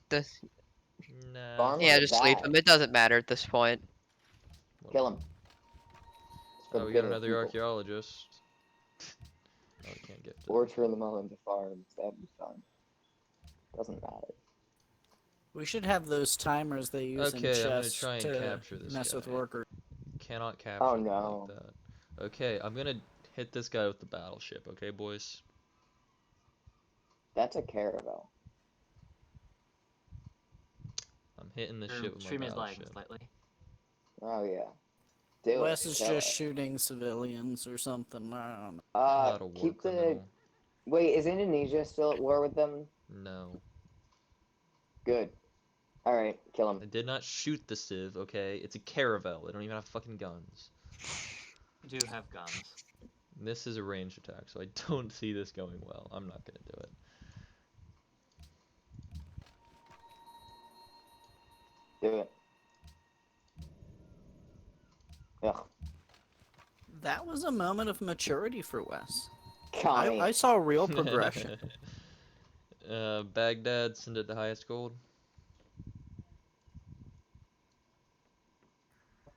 G: This,
A: Nah.
H: Farm?
G: yeah,
H: or
G: just sleep
H: die?
G: them. It doesn't matter at this point.
H: Kill him.
A: Oh, we got another archaeologist. Oh, we can't get to
H: Or turn them all into farms. That'd be fun. Doesn't matter.
C: We should have those timers they use in
A: Okay, I'm gonna
C: chess
A: try and
C: to
A: capture this
C: mess
A: guy.
C: with workers.
A: Cannot capture
H: Oh,
A: him
H: no.
A: like that. Okay, I'm gonna hit this guy with the battleship, okay, boys?
H: That's a caravel.
A: I'm hitting this
E: Your
A: shit with my
E: stream is lagging
A: battleship.
E: slightly.
H: Oh yeah. Do
C: Wes
H: it.
C: is
H: Kill
C: just
H: it.
C: shooting civilians or something. I don't know.
A: Not a war
H: Keep the.
A: criminal.
H: Wait, is Indonesia still at war with them?
A: No.
H: Good. All right, kill
A: I
H: him.
A: did not shoot the civ, okay? It's a caravel. They don't even have fucking guns.
E: You do have guns.
A: This is a ranged attack, so I don't see this going well. I'm not gonna do it.
H: Do it. Ugh.
C: That was a moment of maturity for Wes.
H: Connie.
C: I saw real progression.
A: Baghdad, send it to highest gold.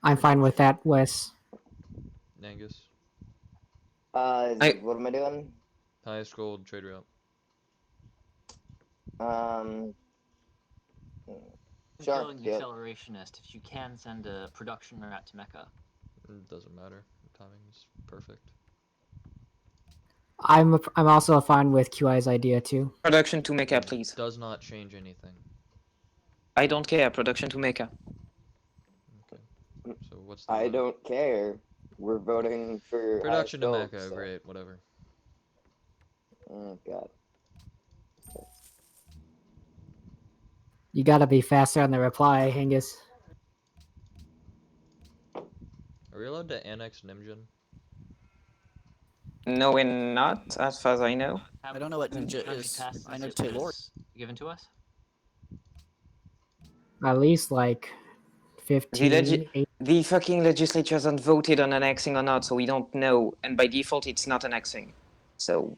D: I'm fine with that, Wes.
A: Angus,
H: What am I doing?
A: highest gold, trade route.
H: Sure.
E: Killing the
H: Do it.
E: accelerationist. If you can send a production route to Mecca.
A: It doesn't matter. The timing is perfect.
D: I'm also fine with QI's idea too.
B: Production to Mecca, please.
A: Does not change anything.
B: I don't care. Production to Mecca.
A: Okay. So what's the
H: I
A: vote?
H: don't care. We're voting for
A: Production to
H: highest gold,
A: Mecca,
H: so-
A: great, whatever.
H: Oh god.
D: You gotta be faster on the reply, Angus.
A: Are we allowed to annex Nimjin?
B: No, we're not, as far as I know.
C: I don't know what ninja
E: How many
C: is.
E: tasks
C: I know
E: is
C: Taylor.
E: given to us.
D: At least like 15.
B: The fucking legislature hasn't voted on annexing or not, so we don't know. And by default, it's not annexing. So,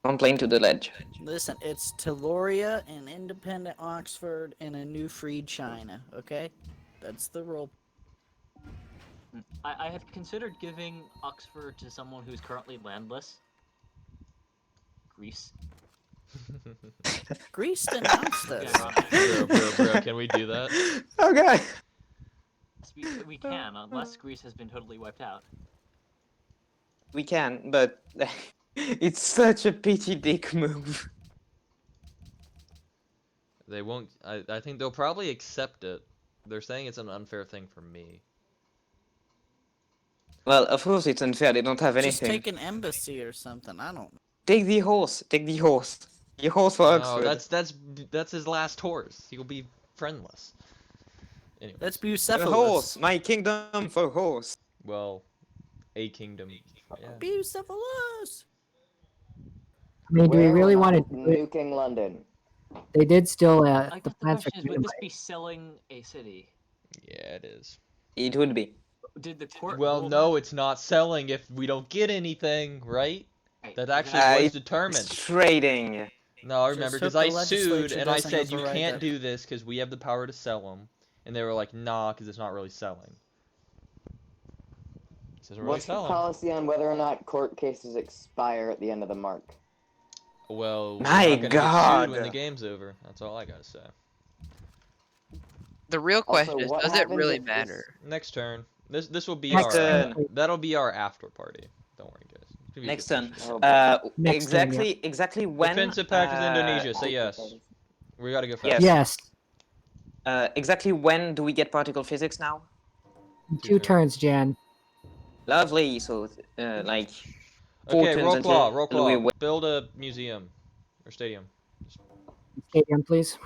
B: complain to the ledge.
C: Listen, it's Teloria, an independent Oxford, and a new freed China, okay? That's the rule.
E: I have considered giving Oxford to someone who's currently landless. Greece.
C: Greece denounced us.
E: Yeah,
A: Bro, can we do that?
B: Okay.
E: we can, unless Greece has been totally wiped out.
B: We can, but it's such a pity dick move.
A: They won't. I think they'll probably accept it. They're saying it's an unfair thing for me.
B: Well, of course it's unfair. They don't have
C: Just
B: anything.
C: take an embassy or something. I don't know.
B: Take the horse. Take the horse. The horse for
A: No,
B: Oxford.
A: that's his last horse. He'll be friendless. Anyway,
C: That's
B: The
C: Bucephalus.
B: horse. My kingdom for horse.
A: well, a kingdom. Yeah.
C: Bucephalus.
D: I mean, do we
H: We're
D: really
H: not
D: want to do it?
H: nuking London.
D: They did still
E: I
D: the
E: guess the
D: plans for
E: question is, would this be selling a city?
A: Yeah, it is.
B: It would be.
E: Did the court
A: Well,
E: rule
A: no, it's not selling if we don't get anything, right?
E: that?
A: That actually was
B: it's
A: determined.
B: It's trading.
A: No, I
C: Just
A: remember
C: hope
A: because
C: the
A: I sued
C: legislature
A: and I
C: doesn't
A: said
C: have the
A: you
C: right
A: can't
C: to-
A: do this because we have the power to sell them, and they were like, nah, because it's not really selling. It doesn't really
H: What's the
A: sell 'em.
H: policy on whether or not court cases expire at the end of the mark?
A: Well,
B: My
A: we're not gonna get
B: God.
A: sued when the game's over. That's all I gotta say.
G: The real question
H: Also,
G: is,
H: what
G: does it
H: happens
G: really
H: if this-
G: matter?
A: Next turn. This will be
B: Next
A: our.
B: turn.
A: That'll be our after party. Don't worry, guys. It's gonna be a
B: Next
A: good
B: turn.
A: session.
H: Oh,
D: Next turn,
B: Exactly when.
A: Defensive pact with Indonesia. Say yes.
H: okay.
A: We gotta go fast.
B: Yes.
D: Yes.
B: Exactly when do we get particle physics now?
D: Two turns, Jan.
B: Lovely. So, like. 4
A: Okay,
B: turns
A: roll
B: until
A: claw, roll claw.
B: we win.
A: Build a museum or stadium.
D: Stadium, please.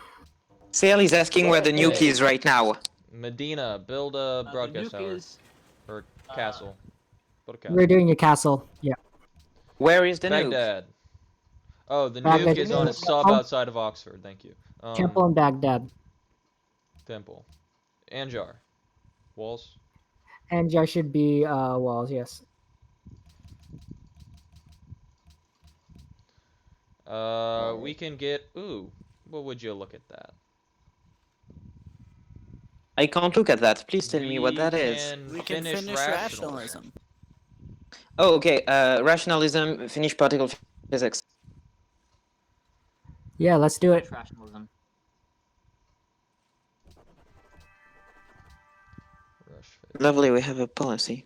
B: Sale is asking where the nuke is right now.
A: Medina, build a broadcast
E: the
A: tower
E: nuke is
A: or castle. Build a castle.
D: We're doing a castle. Yeah.
B: Where is the nuke?
A: Baghdad. Oh, the
D: Baghdad.
A: nuke is on a sub
D: Oh.
A: outside of Oxford. Thank you.
D: Temple in Baghdad.
A: Temple. Anjar. Walls.
D: And there should be walls, yes.
A: We can get. Ooh, what would you look at that?
B: I can't look at that. Please tell me what that is.
C: We can finish rationalism.
B: Oh, okay. Rationalism, finish particle physics.
D: Yeah, let's do it.
E: rationalism.
A: Rush phase.
B: Lovely, we have a policy.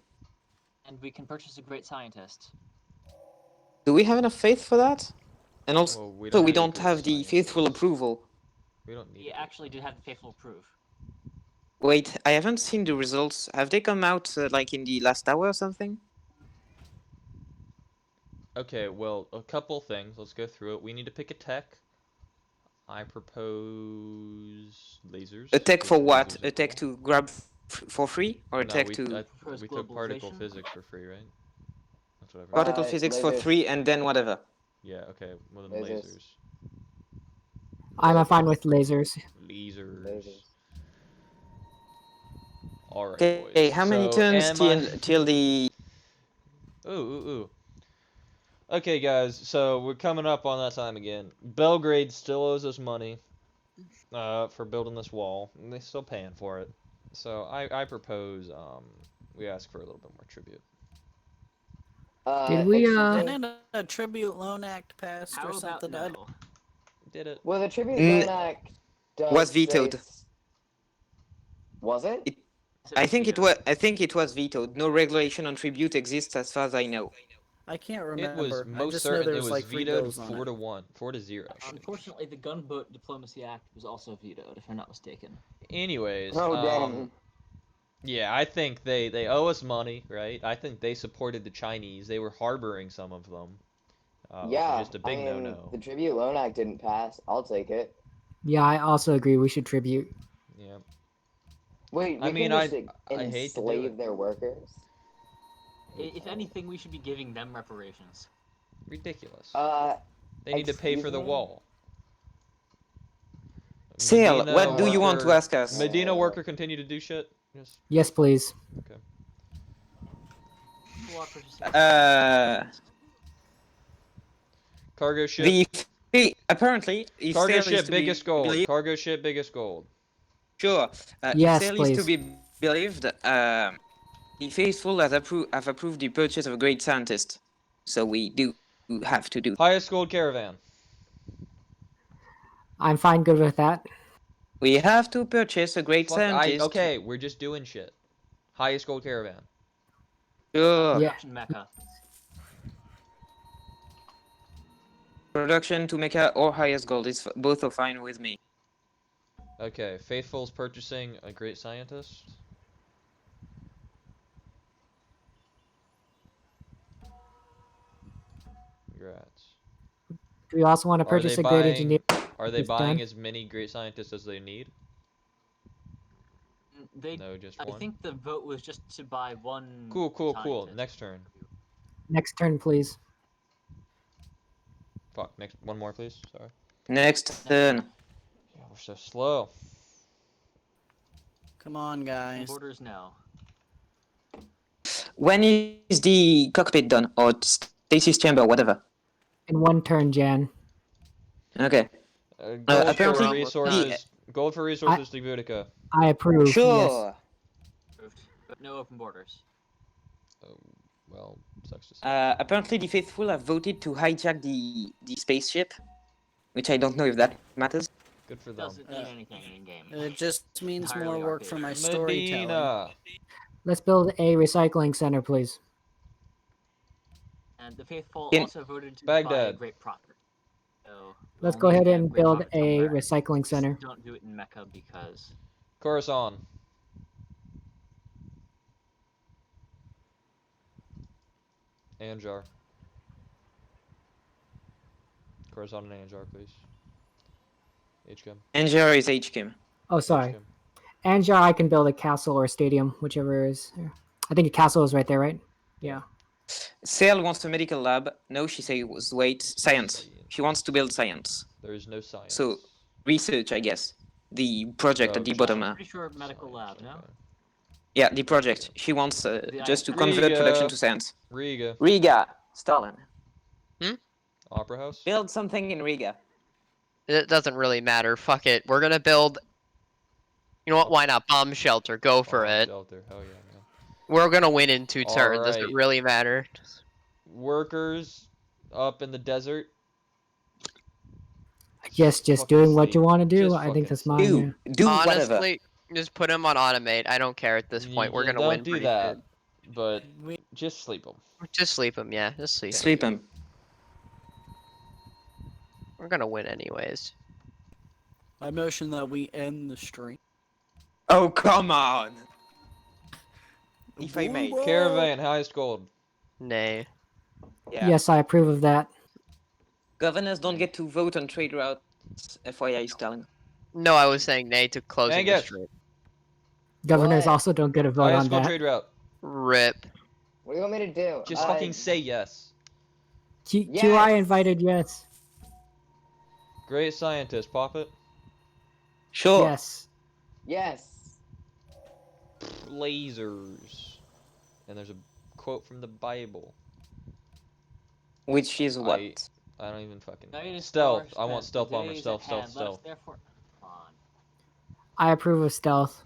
E: And we can purchase a great scientist.
B: Do we have enough faith for that? And also,
A: Well, we
B: we
A: need
B: don't
A: to
B: have the
A: sign
B: faithful
A: this.
B: approval.
A: We don't need.
E: We actually do have the faithful proof.
B: Wait, I haven't seen the results. Have they come out like in the last hour or something?
A: Okay, well, a couple things. Let's go through it. We need to pick a tech. I propose lasers.
B: A tech for
A: because
B: what?
A: lasers
B: A
A: are
B: tech
A: cool.
B: to grab for free, or a
A: No,
B: tech
A: we,
B: to
E: First
A: we took particle
E: globalization?
A: physics for free, right? That's what I've heard.
B: particle physics for
H: lasers.
B: free, and then whatever.
A: Yeah, okay. Well, then
H: Lasers.
A: lasers.
D: I'm fine with lasers.
A: Lasers.
H: Lasers.
A: Alright,
B: Okay,
A: boys.
B: how many
A: So,
B: turns
A: am
B: till the?
A: Ooh. Okay, guys, so we're coming up on that time again. Belgrade still owes us money for building this wall, and they're still paying for it. So I propose we ask for a little bit more tribute.
D: Did we,
H: excuse me,
C: Didn't a tribute loan act passed
E: How
C: or
E: about
C: something?
E: no?
A: Did it?
H: Well, the tribute
B: Mm,
H: loan act does
B: was
H: say
B: vetoed.
H: Was it?
B: I think it was. I think it was vetoed. No regulation on tribute exists, as far as I know.
C: I can't
A: It
C: remember.
A: was
C: I
A: most
C: just know
A: certain
C: there
A: it
C: was
A: was
C: like three
A: vetoed
C: bills on
A: 4-1, 4-0.
E: Unfortunately, the Gunboat Diplomacy Act was also vetoed, if I'm not mistaken.
A: Anyways,
H: Oh damn.
A: yeah, I think they owe us money, right? I think they supported the Chinese. They were harboring some of them. Which is
H: Yeah,
A: just a big
H: I mean,
A: no-no.
H: the tribute loan act didn't pass. I'll take it.
D: Yeah, I also agree we should tribute.
A: Yeah.
H: Wait, we
A: I mean,
H: can just
A: I hate to do
H: enslave
A: it.
H: their workers.
E: If anything, we should be giving them reparations.
A: Ridiculous. They need to pay for
H: excuse
A: the
H: me?
A: wall.
B: Sale,
A: Medina
B: what do you want to
A: worker-
B: ask us?
A: Medina worker continue to do shit? Yes.
D: Yes, please.
A: Okay.
E: People are purchasing-
A: Cargo ship.
B: Apparently, if
A: Cargo
B: sale is
A: ship
B: to be
A: biggest gold.
B: believed-
A: Cargo ship biggest gold.
B: Sure.
D: Yes,
B: if sale is to
D: please.
B: be believed, the faithful have approved the purchase of a great scientist. So we do have to do.
A: Highest gold caravan.
D: I'm fine, good with that.
B: We have to purchase a great
A: Fuck,
B: scientist.
A: okay, we're just doing shit. Highest gold caravan.
B: Sure.
D: Yeah.
E: Production Mecca.
B: Production to Mecca or highest gold is both are fine with me.
A: Okay, Faithful's purchasing a great scientist. Congrats.
D: Do we also want to
A: Are
D: purchase
A: they
D: a great engineer?
A: Are they
D: It's
A: buying
D: done.
A: as many great scientists as they need?
E: They.
A: No, just
E: I
A: one.
E: think the vote was just to buy one.
A: Cool.
E: scientist.
A: Next turn.
D: Next turn, please.
A: Fuck. Next. One more, please. Sorry.
B: Next turn.
A: Yeah, we're so slow.
C: Come on, guys.
E: Borders now.
B: When is the cockpit done? Or Stacy's chamber, whatever.
D: In one turn, Jan.
B: Okay.
A: Gold
B: apparently
A: for resources. Gold for resources to Boudica.
D: I approve. Yes.
B: Sure.
E: Approved, but no open borders.
A: Oh, well, sucks to say.
B: Apparently the faithful have voted to hijack the spaceship, which I don't know if that matters.
A: Good for them.
E: Doesn't mean anything in game.
C: It just means
E: Entirely
C: more work for my storytelling.
A: Medina.
D: Let's build a recycling center, please.
E: And the faithful
B: In-
E: also voted to buy a
A: Baghdad.
E: great prophet. So
D: Let's
E: we'll
D: go
E: need
D: ahead
E: to get
D: and
E: great
D: build
E: prophet
D: a
E: somewhere.
D: recycling
E: Just
D: center.
E: don't do it in Mecca because
A: Coruscant. Anjar. Coruscant and Anjar, please. HChem.
B: Anjar is HKIM.
D: Oh, sorry.
A: HChem.
D: Anjar, I can build a castle or a stadium, whichever is. I think a castle is right there, right? Yeah.
B: Sale wants a medical lab. No, she says wait, science. She wants to build science.
A: There is no science.
B: So, research, I guess. The project
A: Oh,
B: at the
A: just
B: bottom.
E: pretty sure medical lab, no?
A: okay.
B: Yeah, the project. She wants just to convert
A: Riga.
B: production to science.
A: Riga.
B: Riga, Stalin.
A: Opera House.
B: Build something in Riga.
G: It doesn't really matter. Fuck it. We're gonna build. You know what? Why not? Bomb shelter. Go for it.
A: Shelter. Hell yeah, man.
G: We're gonna win in 2 turns. Does it
A: Alright.
G: really matter?
A: Workers up in the desert.
D: I guess just
A: Fucking
D: doing what
A: sleep.
D: you want to do.
A: Just
D: I think
A: fucking
D: that's mine.
B: Do whatever.
G: Honestly, just put him on automate. I don't care at this point. We're gonna
A: Don't
G: win.
A: do
G: pretty
A: that.
G: good.
A: But
C: We,
A: just sleep them.
G: Just sleep him. Yeah, just sleep.
B: Sleep him.
G: We're gonna win anyways.
C: I motion that we end the stream.
B: Oh, come on! If I may.
A: Caravan, highest gold.
G: Nay.
B: Yeah.
D: Yes, I approve of that.
B: Governors don't get to vote on trade routes. FYI, Stalin.
G: No, I was saying nay to closing the
A: Angus.
G: street.
D: Governors
H: What?
D: also don't get a vote
A: Highest
D: on
A: gold
D: that.
A: trade route.
G: Rip.
H: What do you want me to do?
A: Just fucking say yes.
H: Yes.
D: QI invited, yes.
A: Great scientist, pop it.
B: Sure.
D: Yes.
H: Yes.
A: Lasers. And there's a quote from the Bible.
B: Which is what?
A: I don't even fucking
E: Night is
A: stealth.
E: far
A: I want
E: spent,
A: stealth
E: the
A: bomber.
E: days
A: Stealth,
E: at
A: stealth,
E: hand, let us
A: stealth.
E: therefore- Come on.
D: I approve of stealth.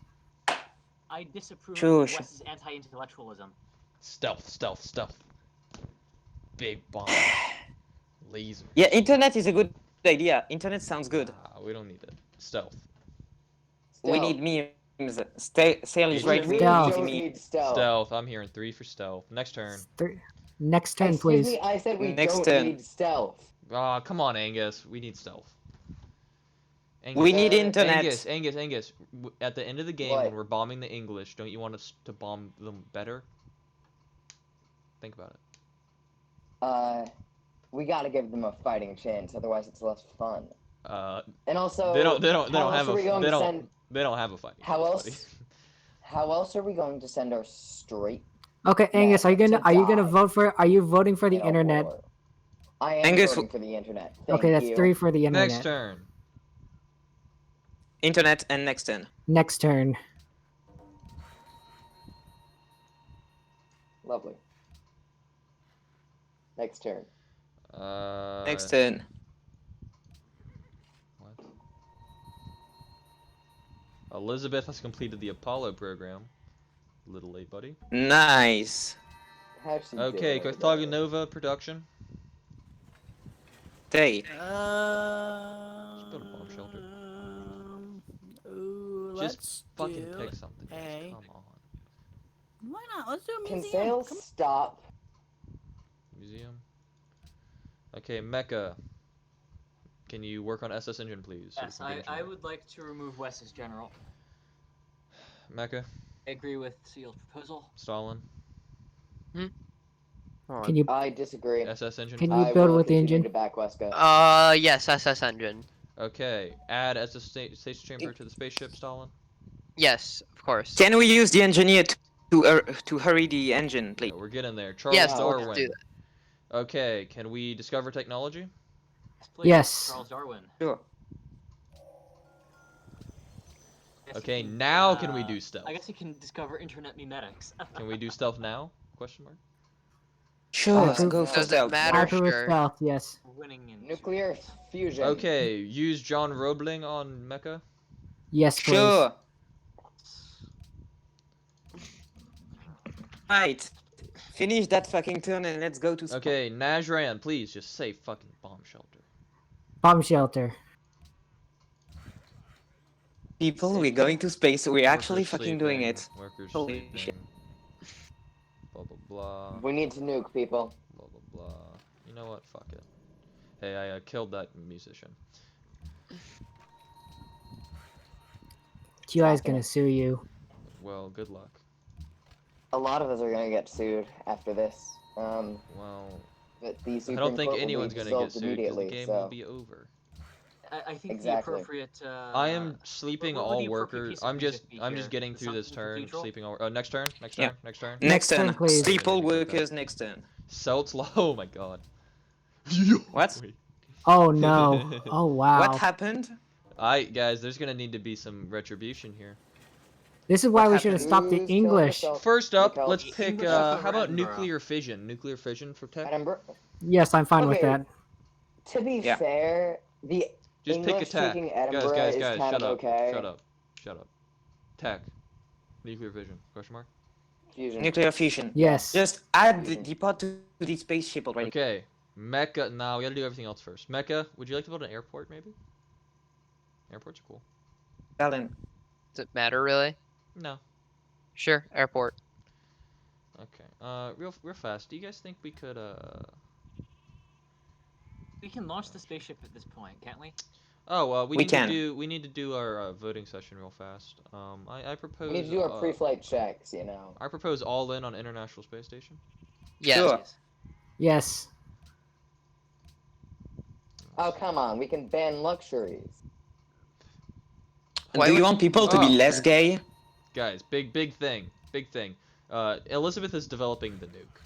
E: I disapprove
B: Sure,
E: of
B: sure.
E: West's anti-intellectualism.
A: Stealth, stealth, stealth. Big bomb. Laser.
B: Yeah, internet is a good idea. Internet sounds good.
A: Nah, we don't need it. Stealth.
B: We need memes. Sale is right
A: We
B: with
D: Stealth.
H: don't
B: me.
H: need stealth.
A: Stealth. I'm hearing 3 for stealth. Next turn.
D: Next turn,
H: Excuse
D: please.
H: me, I said we
B: Next
H: don't
B: turn.
H: need stealth.
A: Ah, come on, Angus. We need stealth. Angus,
B: We need internet.
A: Angus. At the end of the game,
H: What?
A: when we're bombing the English, don't you want us to bomb them better? Think about it.
H: We gotta give them a fighting chance, otherwise it's less fun. And also,
A: They don't
H: how
A: have
H: else are we going to send?
A: they don't have a fighting.
H: How
A: chance,
H: else?
A: buddy.
H: How else are we going to send our straight?
D: Okay, Angus, are you
H: to
D: gonna
H: die
D: vote for? Are you voting for the
H: in a
D: internet?
H: war? I am
B: Angus,
H: voting for the internet. Thank
D: Okay, that's
H: you.
D: 3 for the internet.
A: Next turn.
B: Internet and next turn.
D: Next turn.
H: Lovely. Next turn.
B: Next turn.
A: What? Elizabeth has completed the Apollo program. A little late, buddy.
B: Nice.
H: How'd she do
A: Okay,
H: it?
A: Carthagonova production.
B: Stay.
A: build a bomb shelter.
C: Ooh,
A: Just
C: let's
A: fucking
C: do
A: pick something.
C: a-
A: Come on.
C: Why not? Let's do a
H: Can
C: museum.
H: sales
C: Come
H: stop?
A: Museum. Okay, Mecha. Can you work on SS Engine, please? so we
E: Yes,
A: can get
E: I
A: engineering?
E: would like to remove Wes as general.
A: Mecha.
E: I agree with Seal's proposal.
A: Stalin.
D: Can you
H: I disagree.
A: SS Engine.
D: can
A: please.
D: you
H: I
D: build
H: will
D: with the
H: continue
D: engine?
H: to back Weska.
G: Yes, SS engine.
A: Okay, add SS station chamber to the spaceship, Stalin.
G: Yes, of course.
B: Can we use the engineer to hurry the engine, please?
A: We're getting there. Charles
G: Yes,
H: let's
A: Darwin.
G: do
A: Okay, can we discover technology?
E: Yes, please.
D: Yes.
E: Charles Darwin.
B: Sure.
E: Guess he
A: Okay,
E: can,
A: now can we do stealth?
E: I guess he can discover internet memetics.
A: Can we do stealth now? Question mark.
B: Sure,
D: Let's
B: go for
G: Does it
B: stealth.
G: matter?
D: Hyper with
G: Sure.
D: stealth, yes.
E: Winning in
H: Nuclear fusion.
A: Okay, use John Roebling on Mecha.
D: Yes, please.
B: Sure. Right. Finish that fucking turn and let's go to space.
A: Okay, Najran, please just say fucking bomb shelter.
D: Bomb shelter.
B: People, we're going to space. We're actually
A: Workers
B: fucking doing
A: sleeping,
B: it.
A: Workers
B: Holy
A: sleeping.
B: shit.
A: Blah blah blah.
H: We need to nuke people.
A: Blah blah blah. You know what? Fuck it. Hey, I killed that musician.
D: QI is gonna sue you.
A: Well, good luck.
H: A lot of us are gonna get sued after this.
A: Well,
H: But the
A: I
H: Supreme
A: don't think
H: Court will
A: anyone's
H: be
A: gonna get
H: dissolved
A: sued because the
H: immediately.
A: game
H: So
A: will be over.
E: I think
H: Exactly.
E: the appropriate.
A: I am sleeping
E: what would
A: all
E: the appropriate
A: workers.
E: piece of
A: I'm just
E: music be here?
A: getting
E: The
A: through this
E: Sunken
A: turn.
E: Cathedral?
A: Sleeping all. Next turn. Next
B: Yeah.
A: turn. Next turn.
B: Next
D: turn,
B: turn.
D: please.
B: Sleep all
A: Anything like that.
B: workers next turn.
A: Celts. Oh my god.
B: What?
A: Wait.
D: Oh no. Oh wow.
B: What happened?
A: Guys, there's gonna need to be some retribution here.
D: This is why
B: What
D: we should have
B: happened?
D: stopped the
H: Who's killing
D: English.
H: yourself?
A: First up,
H: Mikhail?
A: let's
E: The
A: pick.
E: English
A: How
E: over
A: about
E: Edinburgh.
A: nuclear fission? Nuclear fission for tech.
H: Edinburgh.
D: Yes, I'm fine with
H: Okay.
D: that.
H: To be
B: Yeah.
H: fair, the
A: Just pick
H: English
A: attack.
H: taking
A: Guys,
H: Edinburgh
A: guys,
H: is
A: guys,
H: kind
A: shut
H: of
A: up.
H: okay.
A: Shut up. Shut up. Tech. Nuclear fission. Question mark.
H: Fusion.
B: Nuclear fission.
D: Yes.
B: Just add the part to the spaceship already.
A: Okay. Mecha. Nah, we gotta do everything else first. Mecha, would you like to build an airport, maybe? Airports are cool.
B: Alan.
G: Does it matter really?
A: No.
G: Sure, airport.
A: Okay. Real fast. Do you guys think we could
E: We can launch the spaceship at this point, can't we?
A: Oh,
B: We
A: need
B: can.
A: to we need to do our voting session real fast. I propose.
H: We need to do our pre-flight checks, you know.
A: I propose all in on International Space Station.
G: Yes.
B: Sure.
D: Yes.
H: Oh, come on. We can ban luxuries.
B: And
G: Why
B: do you
G: would-
B: want people to be
A: Oh.
B: less gay?
A: Guys, big thing. Big thing. Elizabeth is developing the nuke.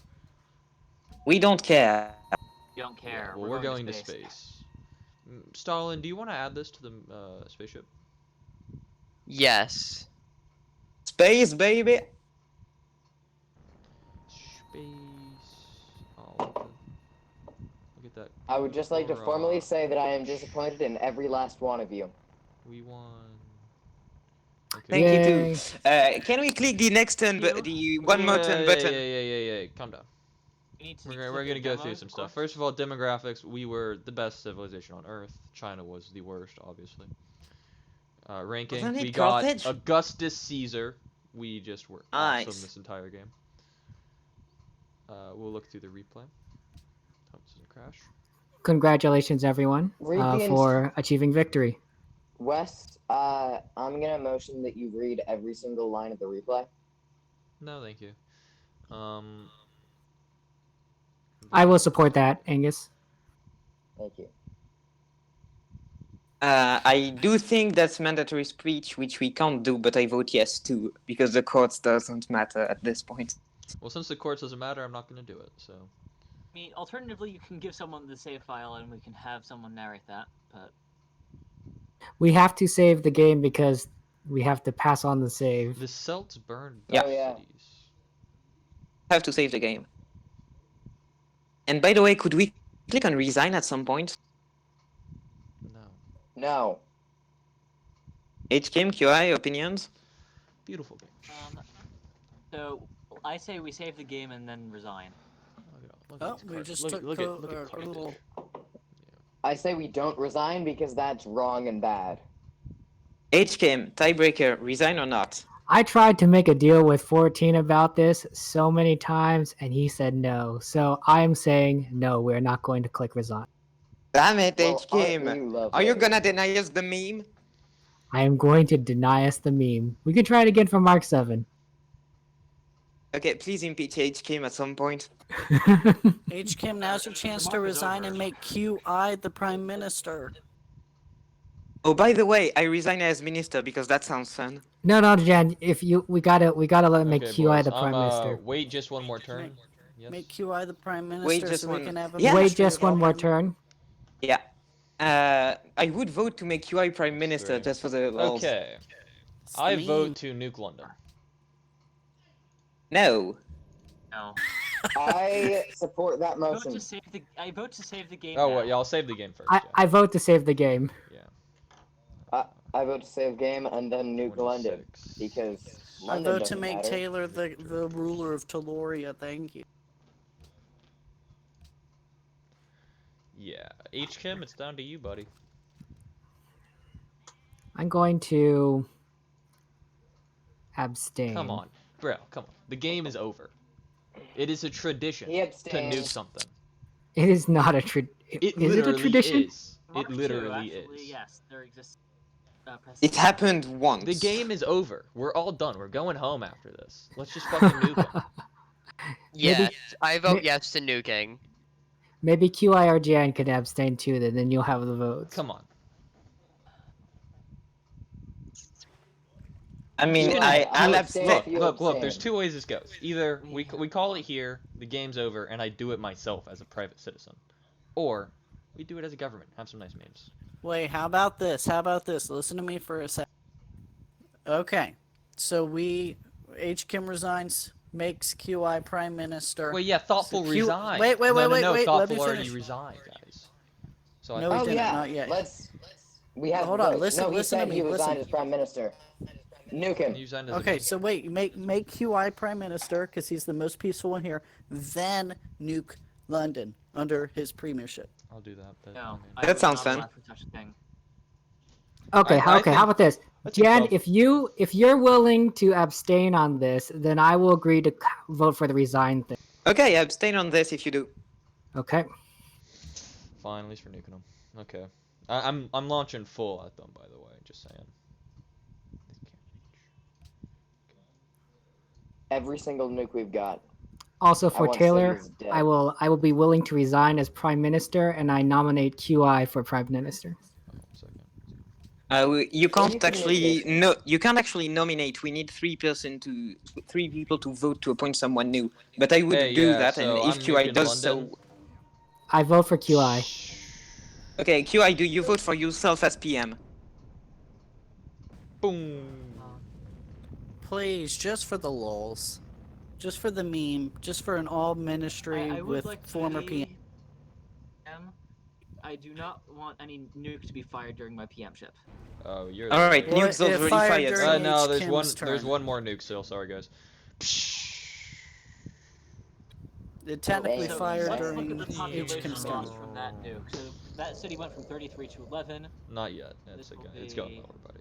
B: We don't care.
E: You don't care.
A: Well, we're going to space. Stalin, do you want to add this to the spaceship?
G: Yes.
B: Space, baby.
A: Space. Oh, look at that.
H: I would just like to
A: Hurrah.
H: formally say that I am disappointed in every last one of you.
A: We won. Okay.
B: Thank
D: Yay.
B: you too. Can we click the next turn, the one more turn button?
A: Yeah. Calm down.
E: We need to
A: We're gonna go through some stuff. First of all, demographics. We were the best civilization on Earth. China was the worst, obviously. Ranking.
B: Wasn't it
A: We got
B: Carthage?
A: Augustus Caesar. We just were
B: Nice.
A: awesome this entire game. We'll look through the replay. Hope it doesn't crash.
D: Congratulations, everyone,
H: Read the
D: for achieving victory.
H: West, I'm gonna motion that you read every single line of the replay.
A: No, thank you.
D: I will support that, Angus.
H: Thank you.
B: I do think that's mandatory speech, which we can't do, but I vote yes too, because the courts doesn't matter at this point.
A: Well, since the courts doesn't matter, I'm not gonna do it. So.
E: I mean, alternatively, you can give someone the save file and we can have someone narrate that, but...
D: We have to save the game because we have to pass on the save.
A: The Celts burned
B: Yeah.
A: both
H: Oh, yeah.
A: cities.
B: Have to save the game. And by the way, could we click on resign at some point?
A: No.
H: No.
B: HKM, QI, opinions?
A: Beautiful game.
E: So, I say we save the game and then resign.
A: Look
C: Oh,
A: at this
C: we
A: card.
C: just
A: look,
C: took
A: look
C: co-
A: at
C: a
A: Carthage.
C: little.
H: I say we don't resign because that's wrong and bad.
B: HKM, tiebreaker, resign or not?
D: I tried to make a deal with 14 about this so many times, and he said no. So I'm saying no. We're not going to click resign.
B: Damn it,
H: Well,
B: HKM.
H: aren't you lovely?
B: Are you gonna deny us the meme?
D: I am going to deny us the meme. We can try it again for Mark 7.
B: Okay, please impeach HKM at some point.
C: H. Kim, now's your chance to
E: mark is
C: resign
E: over.
C: and make QI the prime minister.
B: Oh, by the way, I resign as minister because that sounds fun.
D: No, Jan. We gotta let him make
A: Okay,
D: QI
A: boys,
D: the prime minister.
A: wait just one more turn. Yes.
C: Make QI the prime minister
B: Wait just
C: so we
B: one-
C: can have a
B: Yeah.
D: Wait
C: ministry
D: just
C: of
D: one
C: all
D: more
C: prime-
D: turn.
B: Yeah. I would vote to make QI prime minister
A: Three.
B: just for the lols.
A: Okay.
C: It's
A: I
C: mean.
A: vote to nuke London.
B: No.
E: No.
H: I support that motion.
E: I vote to save the game.
A: Oh,
E: now.
A: well, yeah, I'll save the game first.
D: I vote to save the game.
H: I vote to save game and then nuke London
A: 26.
H: because
C: I
H: London
C: vote to
H: doesn't
C: make
H: matter.
C: Taylor the ruler of Teloria. Thank you.
A: Yeah. H. Kim, it's down to you, buddy.
D: I'm going to abstain.
A: Come on. Bro, come on. The game is over. It is a tradition
H: He
A: to
H: abstains.
A: nuke something.
D: It is not a
A: It
D: Is
A: literally
D: it a tradition?
A: is.
E: Mark
A: It
E: II,
A: literally
E: actually,
A: is.
E: Yes, there exists.
B: It happened once.
A: The game is over. We're all done. We're going home after this. Let's just fucking nuke them.
G: Yes, I vote
D: may-
G: yes to nuking.
D: Maybe QIRGN can abstain too. Then you'll have the votes.
A: Come on.
B: I mean,
A: Look,
B: I'll
A: look,
B: abstain.
A: look,
H: You
A: look,
H: abstain.
A: there's two ways this goes. Either we call it here, the game's over, and I do it myself as a private citizen. Or we do it as a government. Have some nice memes.
C: Wait, how about this? How about this? Listen to me for a sec. Okay, so H. Kim resigns, makes QI prime minister.
A: Well, yeah, Thoughtful
C: So Q-
A: resigned.
C: wait,
A: no,
C: wait,
A: no,
C: let
A: Thoughtful
C: me
A: already
C: finish.
A: resigned, guys. So
C: No,
A: I
C: he
H: Oh
A: think
C: didn't,
H: yeah,
C: not yet.
H: we have.
C: Hold on,
H: votes.
C: listen-
H: No, he
C: listen to
H: said
C: me,
H: he
C: listen.
H: resigned as prime minister. Nuke him.
A: he resigned as a
C: Okay,
A: government.
C: so wait, make QI prime minister because he's the most peaceful one here. Then nuke London under his premiership.
A: I'll do that.
E: No,
A: I mean,
B: That sounds
E: not
B: fun.
E: allowed for such a thing.
D: Okay,
A: I
D: okay. How
A: think-
D: about this,
A: I think
D: Jan?
A: Thoughtful-
D: If you're willing to abstain on this, then I will agree to vote for the resign thing.
B: Okay, abstain on this if you do.
D: Okay.
A: Fine, at least for nuking them. Okay. I'm launching full at them, by the way. Just saying.
H: Every single nuke we've got.
D: Also
H: I
D: for
H: want to say
D: Taylor,
H: he's dead.
D: I will be willing to resign as prime minister, and I nominate QI for prime minister.
A: Oh, 1 second.
B: You can't
H: can
B: actually
H: make
B: you can't actually nominate. We need three people to vote to appoint someone new. But I would
A: Hey,
B: do
A: yeah,
B: that,
A: so
B: and if
A: I'm
B: QI
A: nuking
B: does
A: London.
B: so,
D: I vote for QI.
B: okay, QI, do you vote for yourself as PM?
A: Boom.
C: Please, just for the lulz, just for the meme, just for an all ministry
E: I would
C: with
E: like to
C: former
E: be
C: PM.
E: I do not want any nuke to be fired during my PMship.
A: Oh, you're.
B: All right,
C: Well,
B: nukes
C: it
B: already
C: fired
B: fired.
C: during-
A: No,
C: H.
A: there's
C: Kim's
A: one. There's
C: turn.
A: one more nuke still. Sorry, guys.
C: It technically
H: So,
C: fired
E: Let's
C: during
E: look at the
C: H.
E: population
C: Kim's
E: loss
C: turn.
E: from that nuke. So that city went from 33 to 11.
A: Not yet. It's
E: This will
A: again. It's going
E: be-
A: lower, buddy.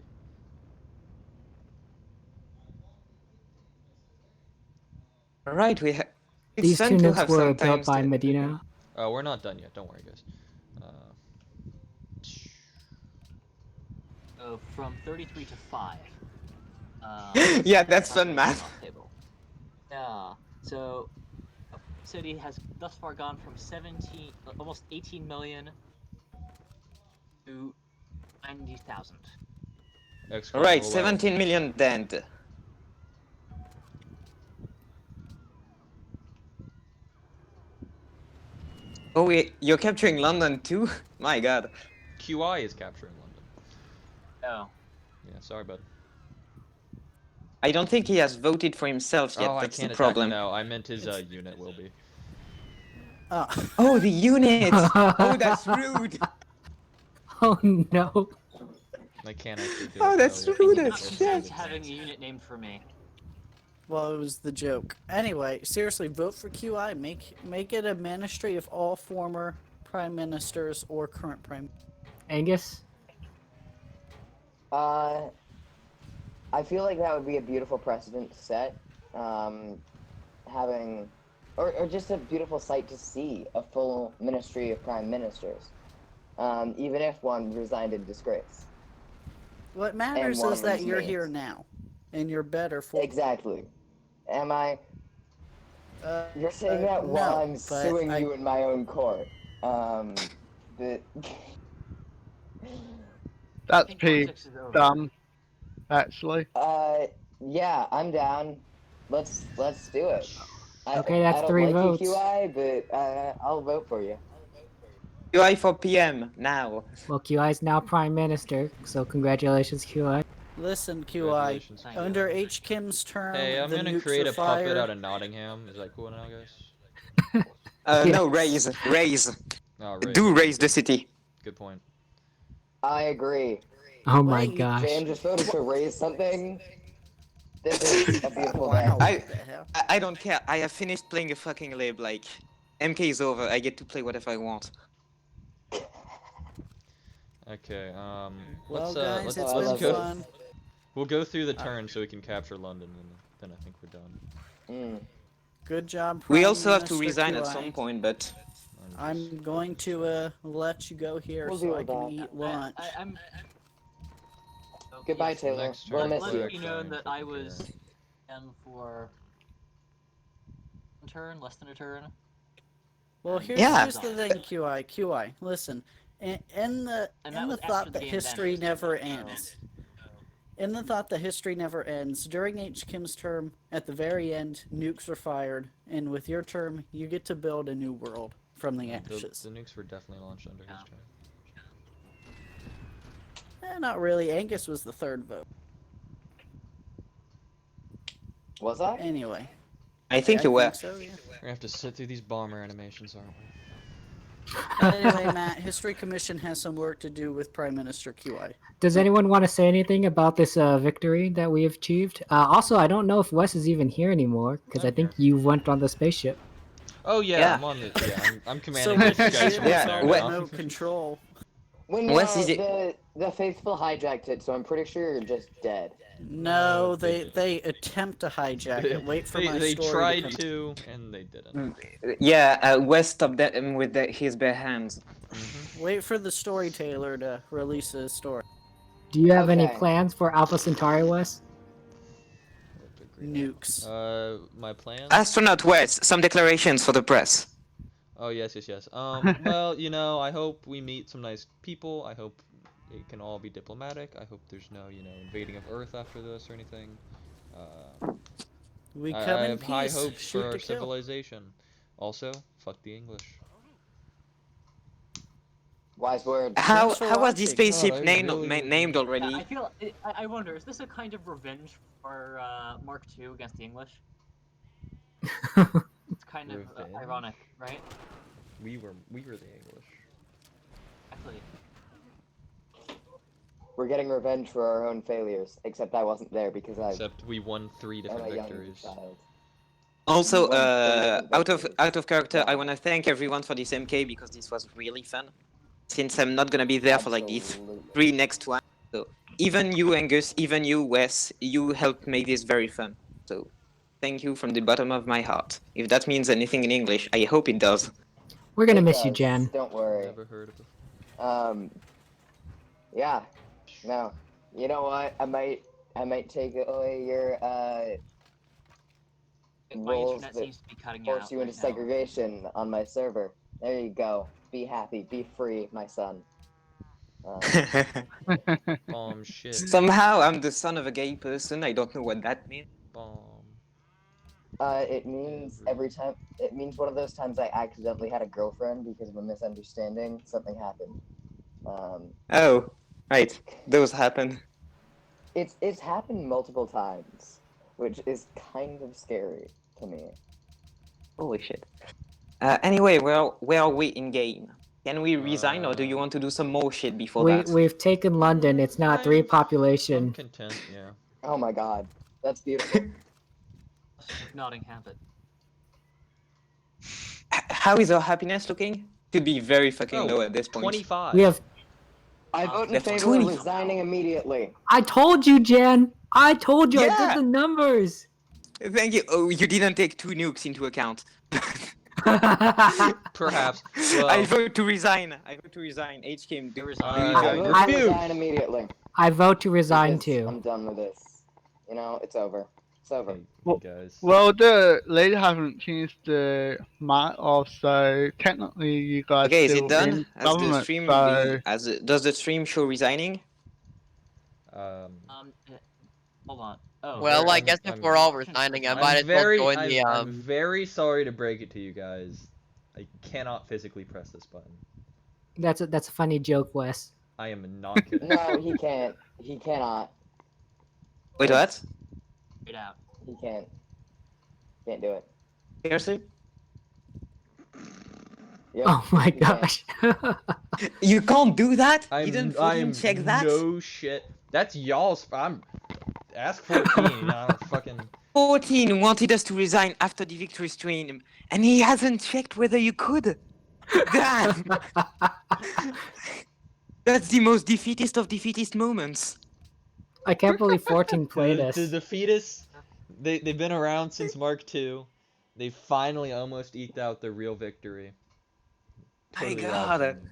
B: All right, we have.
D: These two
B: to
D: nukes
B: have
D: were
B: some
D: built
B: times
D: by
B: to-
D: Medina.
A: We're not done yet. Don't worry, guys.
E: So from 33 to 5.
B: Yeah, that's fun math.
E: Table. Yeah. So city has thus far gone from 17, almost 18 million to 90,000.
B: All right,
A: Well,
B: 17 million dead. Oh wait, you're capturing London too? My god.
A: QI is capturing London.
E: Oh.
A: Yeah, sorry, bud.
B: I don't think he has voted for himself yet,
A: Oh, I
B: that's
A: can't
B: the
A: attack.
B: problem.
A: No, I meant his unit will be.
C: Oh.
B: Oh, the units! Oh, that's rude!
D: Oh no.
A: I can't actually do
B: Oh,
A: it,
B: that's
A: no,
B: rude
A: yeah.
B: as shit.
E: Having a unit named for me.
C: Well, it was the joke. Anyway, seriously, vote for QI. Make it a ministry of all former prime ministers or current prime.
D: Angus?
H: I feel like that would be a beautiful precedent to set. Having, or just a beautiful sight to see a full ministry of prime ministers, even if one resigned in disgrace.
C: What matters
H: one
C: is
H: of them's
C: that you're
H: mates.
C: here now, and you're better for.
H: Exactly. Am I? You're saying that
C: no,
H: while I'm
C: but
H: suing you in my own court. The.
I: That's pretty
E: Politics is over.
I: dumb, actually.
H: Yeah, I'm down. Let's do it.
D: Okay, that's
H: I don't
D: 3
H: like
D: votes.
H: you, QI, but I'll vote for you.
B: QI for PM now.
D: Well, QI is now Prime Minister, so congratulations, QI.
C: Listen, QI.
A: Congratulations,
E: Thank you.
C: Under H. Kim's term,
A: Hey, I'm
C: the
A: gonna
C: nukes
A: create
C: are
A: a puppet
C: fired.
A: out of Nottingham. Is that cool now, guys?
B: No, raise.
A: Oh, right.
B: Do raise the city.
A: Good point.
H: I agree.
D: Oh my
C: Wait,
D: gosh.
H: Jam just voted to raise something. This is a beautiful day.
C: Wow,
B: I-
C: what the hell?
B: I don't care. I have finished playing a fucking lib. Like, MK is over. I get to play whatever I want.
A: Okay.
C: Well,
A: Let's
C: guys,
A: let's,
C: it's
A: let's
C: been
A: go.
C: fun.
A: We'll go through the turn so we can capture London, and then I think we're done.
C: Good job.
B: We
C: Prime
B: also have to
C: Minister
B: resign at
C: QI.
B: some point, but
C: I'm going to let you go here
H: We'll
C: so
H: deal
C: I
H: with
C: can
H: that.
C: eat lunch.
E: I'm.
H: Goodbye,
E: Yes,
H: Taylor.
A: Next
H: We'll
A: turn,
H: miss
E: let
H: you.
E: it be known that I
A: Fucking
E: was in for a turn, less than a turn.
C: Well, here's
B: Yeah.
C: here's the thing, QI. Listen, in the
E: And that
C: in the
E: was after
C: thought
E: the
C: that
E: game
C: history
E: ended,
C: never
E: so-
C: ends. In the thought that history never ends, during H. Kim's term, at the very end, nukes are fired, and with your term, you get to build a new world from the
A: The
C: ashes.
A: nukes were definitely launched under his
E: Yeah.
A: turn.
C: Not really. Angus was the third vote.
H: Was I?
C: Anyway.
B: I think
C: I
B: you were.
C: think so, yeah.
A: We're gonna have to sit through these bomber animations, aren't we?
C: But anyway, Matt, History Commission has some work to do with Prime Minister QI.
D: Does anyone want to say anything about this victory that we have achieved? Also, I don't know if Wes is even here anymore, because I think you went on the spaceship.
A: Oh yeah,
B: Yeah.
A: I'm on the. Yeah, I'm
C: So
A: commanding
C: with
A: this
C: the
A: guys
C: ship,
A: from
B: Yeah,
C: it's
A: there
C: all
B: what-
A: now.
C: remote control.
H: When
B: Wes is it-
H: the faithful hijacked it, so I'm pretty sure you're just dead.
C: No,
A: they
C: they attempt to hijack it. Wait for my
A: they
C: story
A: tried
C: to come.
A: to, and they didn't.
B: Yeah, Wes stopped that with his bare hands.
C: Wait for the storyteller to release his story.
D: Do you have any
H: Okay.
D: plans for Alpha Centauri, Wes?
C: Nukes.
A: My plans.
B: Astronaut Wes, some declarations for the press.
A: Oh yes. Well, I hope we meet some nice people. I hope it can all be diplomatic. I hope there's no, invading of Earth after this or anything.
C: We
A: I
C: come in
A: have
C: peace.
A: high hopes
C: Shoot
A: for our
C: to kill.
A: civilization. Also, fuck the English.
H: Wise word.
B: How
C: Thanks for
B: was the
C: watching.
B: spaceship
A: God, I
B: named
A: really-
B: named already?
E: Yeah, I wonder, is this a kind of revenge for Mark II against the English? It's kind of
A: Revenge?
E: ironic, right?
A: We were the English.
E: Actually,
H: We're getting revenge for our own failures. Except I wasn't there because
A: Except we won 3
H: I'm
A: different
H: a young
A: victories.
H: child.
B: Also,
H: One third
B: out of character, I want to thank everyone for this MK because this was really fun. Since I'm not gonna be there for like the
H: Absolutely.
B: 3 next one, so even you, Angus, even you, Wes, you helped make this very fun. So, thank you from the bottom of my heart. If that means anything in English, I hope it does.
D: We're gonna
H: It
D: miss you,
H: does,
D: Jen.
H: Don't worry.
A: Never heard of it.
H: Yeah. No. You know what? I might take away your
E: my
H: rules
E: internet
H: that
E: seems to be cutting out.
H: force you into
E: right now.
H: segregation on my server. There you go. Be happy. Be free, my son.
A: Shit.
B: Somehow I'm the son of a gay person. I don't know what that means.
A: Bomb.
H: It means every time. It means one of those times I accidentally had a girlfriend because of a misunderstanding. Something happened.
B: Oh, right. Those happen.
H: It's happened multiple times, which is kind of scary to me.
B: Holy shit. Anyway, well, where are we in game? Can we resign or do you want to do some more shit before that?
D: We've taken London. It's now 3
A: I'm
D: population.
A: content, yeah.
H: Oh my god, that's beautiful.
E: Nodding habit.
B: How is our happiness looking? Could be very fucking
A: Oh,
B: low at this point.
A: 25.
D: We have.
H: I vote in
B: That's
H: favor
B: 20.
H: of resigning immediately.
D: I told you, Jen. I told you I
B: Yeah.
D: did the numbers.
B: Thank you. Oh, you didn't take 2 nukes into account.
A: Perhaps.
B: I
A: Well,
B: vote to resign. I vote to resign. HK, do
E: resign.
B: you
H: I
B: join?
H: vote
D: I-
H: to resign immediately.
D: I vote to resign
H: because
D: too.
H: I'm done with this. You know, it's over. It's over.
A: hey guys.
I: Well, the lady hasn't changed the map off, so technically you guys
B: Okay, is
I: still
B: it done?
I: in
B: As the
I: government.
B: stream
I: So
B: does the stream show resigning?
E: Hold on. Oh.
G: Well, I
A: I'm-
G: guess if
A: I'm-
G: we're all resigning, I might as well join the
A: I'm very sorry to break it to you guys. I cannot physically press this button.
D: That's a funny joke, Wes.
A: I am not kidding.
H: No, he can't. He cannot.
B: Wait, what?
E: Get out.
H: He can't. Can't do it.
B: Seriously?
H: Yep,
D: Oh my
H: he can't.
D: gosh.
B: You can't do that?
A: I'm,
B: You didn't
A: I'm
B: fucking check that?
A: no shit. That's y'all's. I'm. Ask 14. I don't fucking.
B: 14 wanted us to resign after the victory stream, and he hasn't checked whether you could. Damn! That's the most defeatist of defeatist moments.
D: I can't believe 14 played us.
A: The defeatists, they've been around since Mark II. They finally almost eked out their real victory.
B: My
A: Totally
B: God.
A: outdone.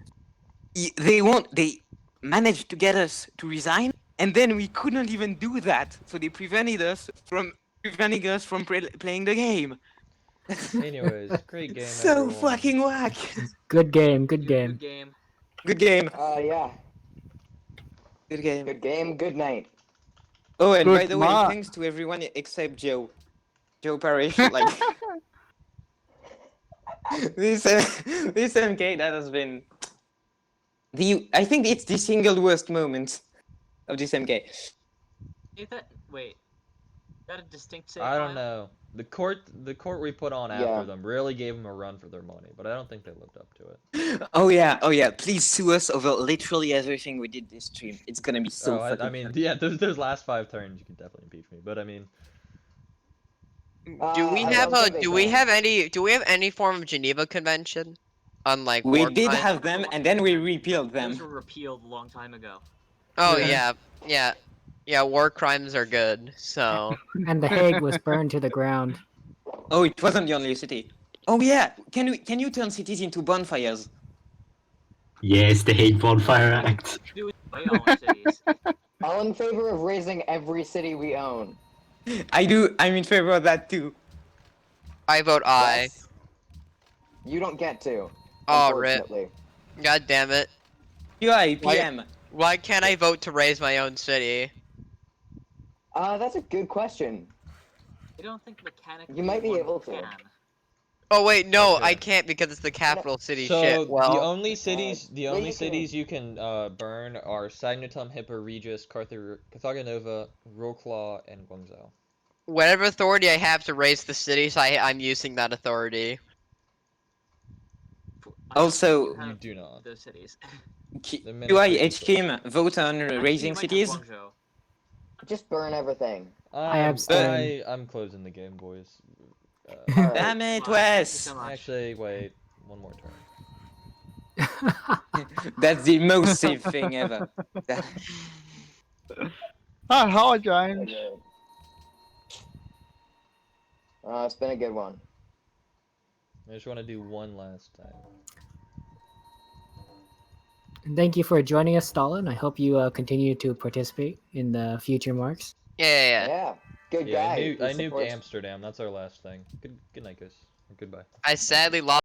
B: They managed to get us to resign, and then we couldn't even do that. So they preventing us from playing the game.
A: Anyways, great game.
B: So
A: everyone.
B: fucking whack.
D: Good game, good game.
E: Good game.
B: Good game.
H: Yeah.
B: Good game.
H: Good game. Good night.
B: Oh, and
I: Good
B: by the way,
I: mark.
B: thanks to everyone except Joe. Joe Parrish, like this MK that has been I think it's the single worst moment of this MK.
E: Wait. Is that a distinct save
A: I don't
E: file?
A: know. The court we put on
H: Yeah.
A: after them really gave them a run for their money, but I don't think they lived up to it.
B: Oh yeah. Please sue us over literally everything we did this stream. It's gonna be so fucking
A: I mean,
B: fun.
A: yeah, those last 5 turns you can definitely impeach me, but I mean,
G: Do we
H: I
G: have
H: don't
G: a
H: think they
G: do we
H: can.
G: have any form of Geneva Convention? Unlike
B: We
G: war
B: did
G: crimes?
B: have them, and then we repealed them.
E: Those were repealed a long time ago.
G: Oh
D: Yeah.
G: yeah. War crimes are good. So
D: And The Hague was burned to the ground.
B: Oh, it wasn't the only city. Oh yeah, can you turn cities into bonfires?
F: Yes, the Hate Bonfire Act.
E: Do it by all our cities.
H: All in favor of raising every city we own.
B: I'm in favor of that too.
G: I vote aye.
H: Yes. You don't get to.
G: Oh, rip.
H: Unfortunately.
G: God damn it.
B: UI, PM.
G: Why can't I vote to raise my own city?
H: That's a good question.
E: I don't think mechanically
H: You might be
E: one
H: able to.
E: can.
G: Oh wait, no,
A: Okay.
G: I can't because it's the capital city
A: so
G: shit. Well,
A: the only cities
H: you can-
A: you can burn are Sagnatum, Hippo, Regis, Carthago Nova, Rolclaw, and Guangzhou.
G: whatever authority I have to raise the cities, I'm using that authority.
E: I don't
B: Also-
E: think you
A: You
E: have
A: do not.
E: those cities.
A: The
B: UI,
A: ministry-
B: HKM, vote on
E: Actually,
B: raising
E: you might have
B: cities.
E: Guangzhou.
H: Just burn everything.
D: abstain.
A: I'm closing the game, boys.
H: Alright.
B: Damn it,
E: Thank you
B: Wes!
E: so much.
A: Actually, wait, one more turn.
B: That's the most safe thing ever.
I: Hi, James.
H: Okay. It's been a good one.
A: I just want to do one last time.
D: And thank you for joining us, Stalin. I hope you continue to participate in the future marks.
G: Yeah.
H: Yeah. Good
A: Yeah,
H: guy.
A: I
H: who
A: nuked
H: supports-
A: Amsterdam. That's our last thing. Good night, guys. Or goodbye.
G: I sadly lost